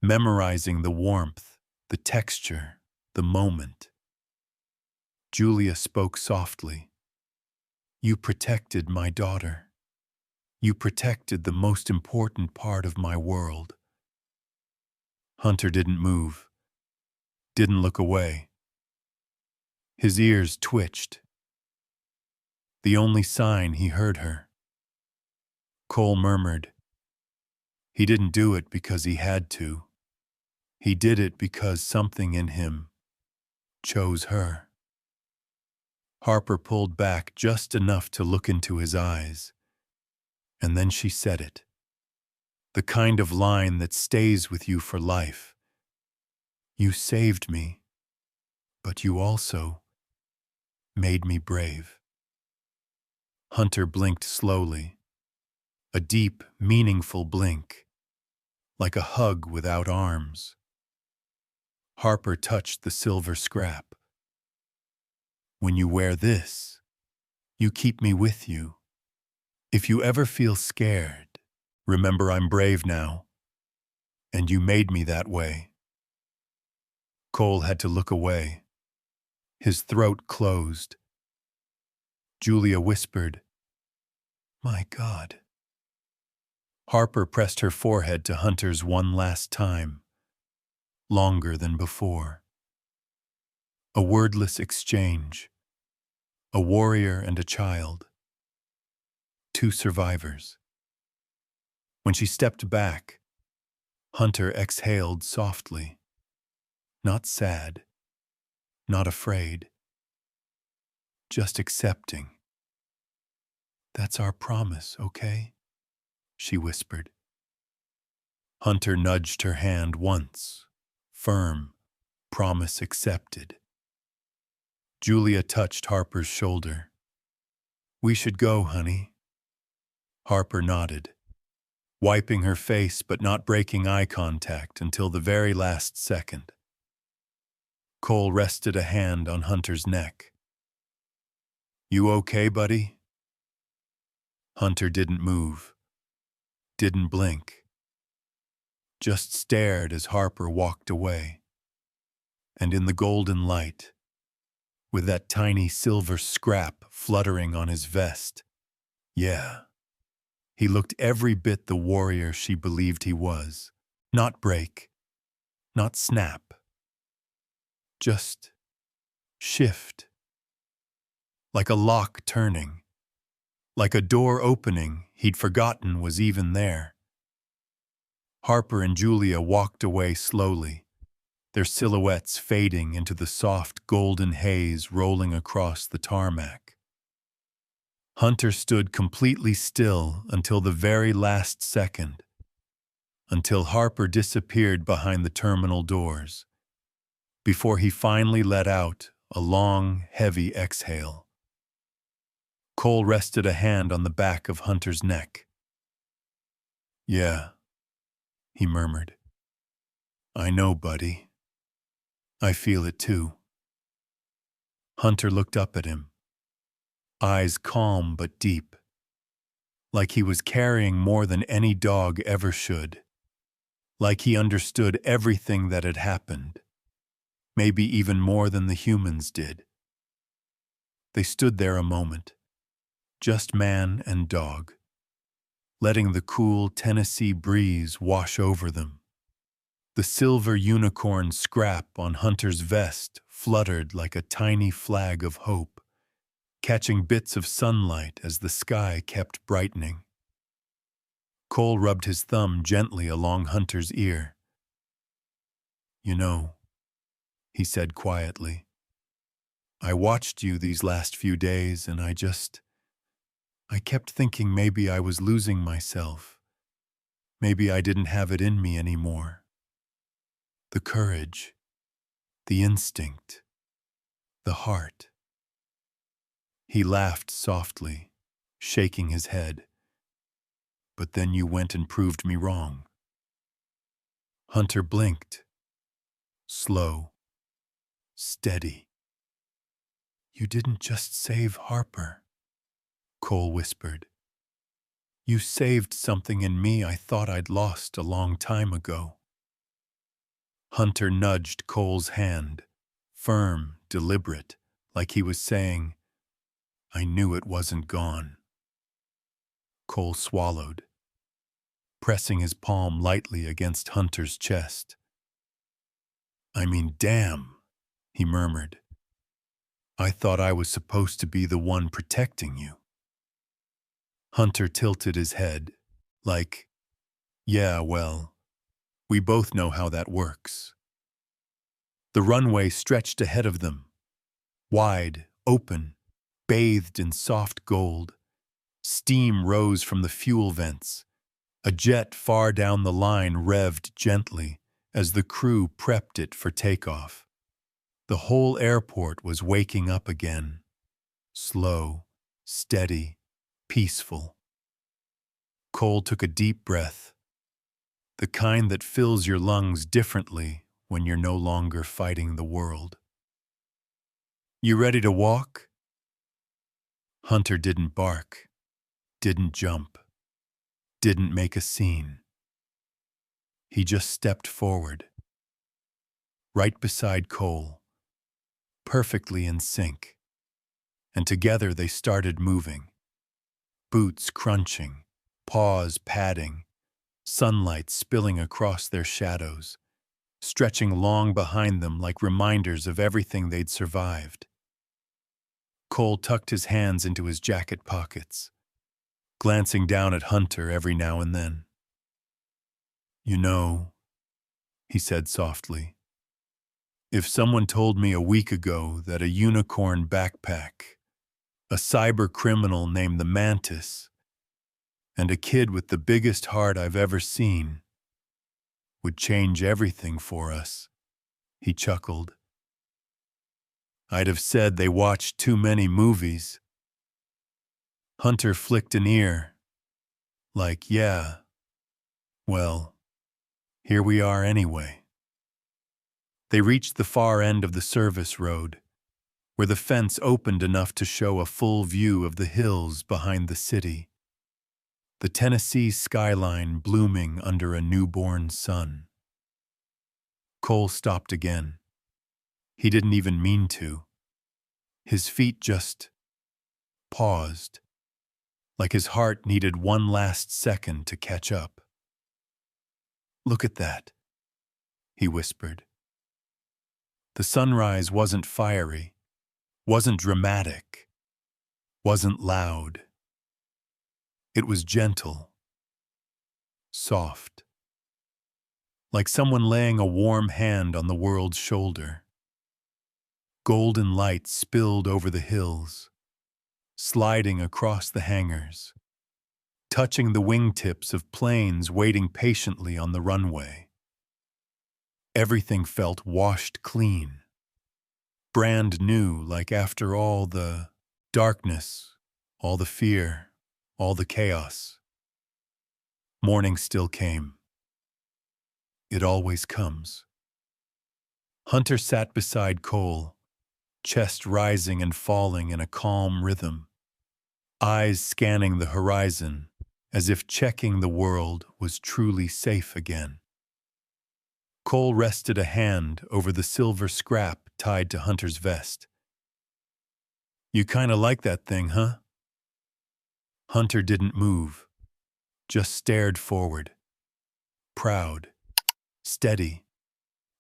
memorizing the warmth, the texture, the moment. Julia spoke softly. "You protected my daughter. You protected the most important part of my world." Hunter didn't move, didn't look away. His ears twitched. The only sign he heard her. Cole murmured, "He didn't do it because he had to. He did it because something in him chose her." Harper pulled back just enough to look into his eyes, and then she said it. The kind of line that stays with you for life. "You saved me, but you also made me brave." Hunter blinked slowly, a deep, meaningful blink, like a hug without arms. Harper touched the silver scrap. "When you wear this, you keep me with you. If you ever feel scared, remember I'm brave now, and you made me that way." Cole had to look away. His throat closed. Julia whispered, "My God." Harper pressed her forehead to Hunter's one last time, longer than before. A wordless exchange. A warrior and a child. Two survivors. When she stepped back, Hunter exhaled softly. Not sad, not afraid, just accepting. "That's our promise, okay?" she whispered. Hunter nudged her hand once, firm, promise accepted. Julia touched Harper's shoulder. "We should go, honey." Harper nodded, wiping her face but not breaking eye contact until the very last second. Cole rested a hand on Hunter's neck. "You okay, buddy?" Hunter didn't move, didn't blink, just stared as Harper walked away. And in the golden light, with that tiny silver scrap fluttering on his vest, yeah, he looked every bit the warrior she believed he was. Not break, not snap, just shift. Like a lock turning, like a door opening he'd forgotten was even there. Harper and Julia walked away slowly, their silhouettes fading into the soft golden haze rolling across the tarmac. Hunter stood completely still until the very last second, until Harper disappeared behind the terminal doors, before he finally let out a long, heavy exhale. Cole rested a hand on the back of Hunter's neck. "Yeah," he murmured. "I know, buddy. I feel it too." Hunter looked up at him, eyes calm but deep, like he was carrying more than any dog ever should, like he understood everything that had happened, maybe even more than the humans did. They stood there a moment, just man and dog, letting the cool Tennessee breeze wash over them. The silver unicorn scrap on Hunter's vest fluttered like a tiny flag of hope, catching bits of sunlight as the sky kept brightening. Cole rubbed his thumb gently along Hunter's ear. "You know," he said quietly, "I watched you these last few days and I kept thinking maybe I was losing myself. Maybe I didn't have it in me anymore. The courage, the instinct, the heart." He laughed softly, shaking his head. "But then you went and proved me wrong." Hunter blinked. Slow. Steady. "You didn't just save Harper," Cole whispered. "You saved something in me I thought I'd lost a long time ago." Hunter nudged Cole's hand, firm, deliberate, like he was saying, "I knew it wasn't gone." Cole swallowed, pressing his palm lightly against Hunter's chest. "I mean, damn," he murmured. "I thought I was supposed to be the one protecting you." Hunter tilted his head, like, "Yeah, well, we both know how that works." The runway stretched ahead of them, wide, open, bathed in soft gold. Steam rose from the fuel vents. A jet far down the line revved gently as the crew prepped it for takeoff. The whole airport was waking up again. Slow, steady, peaceful. Cole took a deep breath, the kind that fills your lungs differently when you're no longer fighting the world. "You ready to walk?" Hunter didn't bark, didn't jump, didn't make a scene. He just stepped forward, right beside Cole, perfectly in sync, and together they started moving, boots crunching, paws padding, sunlight spilling across their shadows, stretching long behind them like reminders of everything they'd survived. Cole tucked his hands into his jacket pockets, glancing down at Hunter every now and then. "You know," he said softly, "if someone told me a week ago that a unicorn backpack, a cyber criminal named the Mantis, and a kid with the biggest heart I've ever seen would change everything for us," he chuckled, "I'd have said they watched too many movies." Hunter flicked an ear, like, "Yeah, well, here we are anyway." They reached the far end of the service road, where the fence opened enough to show a full view of the hills behind the city, the Tennessee skyline blooming under a newborn sun. Cole stopped again. He didn't even mean to. His feet just paused, like his heart needed one last second to catch up. "Look at that," he whispered. The sunrise wasn't fiery, wasn't dramatic, wasn't loud. It was gentle, soft, like someone laying a warm hand on the world's shoulder. Golden light spilled over the hills, sliding across the hangars, touching the wingtips of planes waiting patiently on the runway. Everything felt washed clean, brand new, like after all the darkness, all the fear, all the chaos. Morning still came. It always comes. Hunter sat beside Cole, chest rising and falling in a calm rhythm, eyes scanning the horizon as if checking the world was truly safe again. Cole rested a hand over the silver scrap tied to Hunter's vest. "You kinda like that thing, huh?" Hunter didn't move, just stared forward. Proud, steady,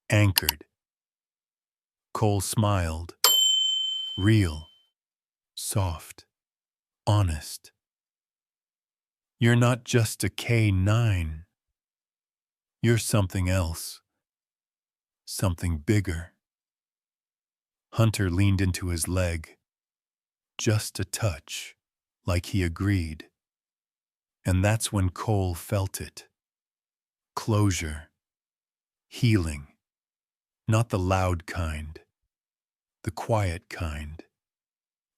anchored. Cole smiled. Real, soft, honest. "You're not just a K9. You're something else. Something bigger." Hunter leaned into his leg, just a touch, like he agreed. And that's when Cole felt it. Closure. Healing. Not the loud kind. The quiet kind.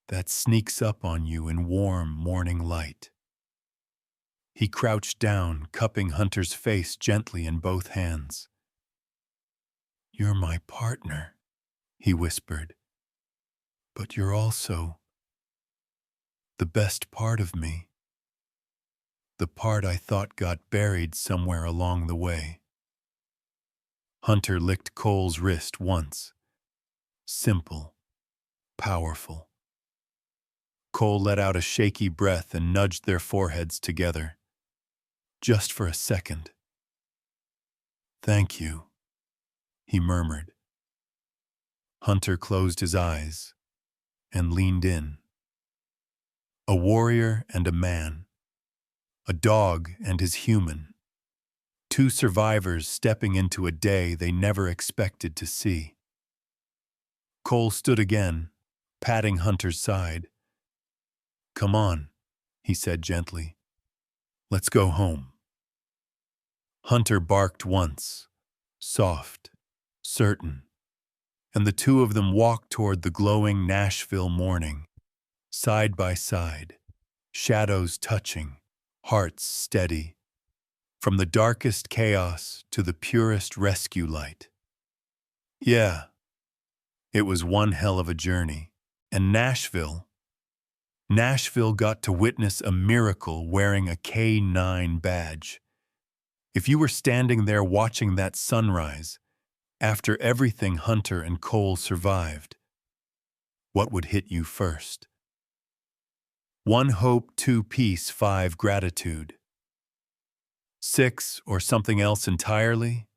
That sneaks up on you in warm morning light. He crouched down, cupping Hunter's face gently in both hands. "You're my partner," he whispered, "but you're also the best part of me, the part I thought got buried somewhere along the way." Hunter licked Cole's wrist once. Simple, powerful. Cole let out a shaky breath and nudged their foreheads together. Just for a second. "Thank you," he murmured. Hunter closed his eyes and leaned in. A warrior and a man. A dog and his human. Two survivors stepping into a day they never expected to see. Cole stood again, patting Hunter's side. "Come on," he said gently. "Let's go home." Hunter barked once, soft, certain, and the two of them walked toward the glowing Nashville morning, side by side, shadows touching, hearts steady, from the darkest chaos to the purest rescue light. Yeah, it was one hell of a journey, and Nashville got to witness a miracle wearing a K-9 badge. If you were standing there watching that sunrise, after everything Hunter and Cole survived, what would hit you first? 1 hope, 2 peace, 5 gratitude. 6 or something else entirely?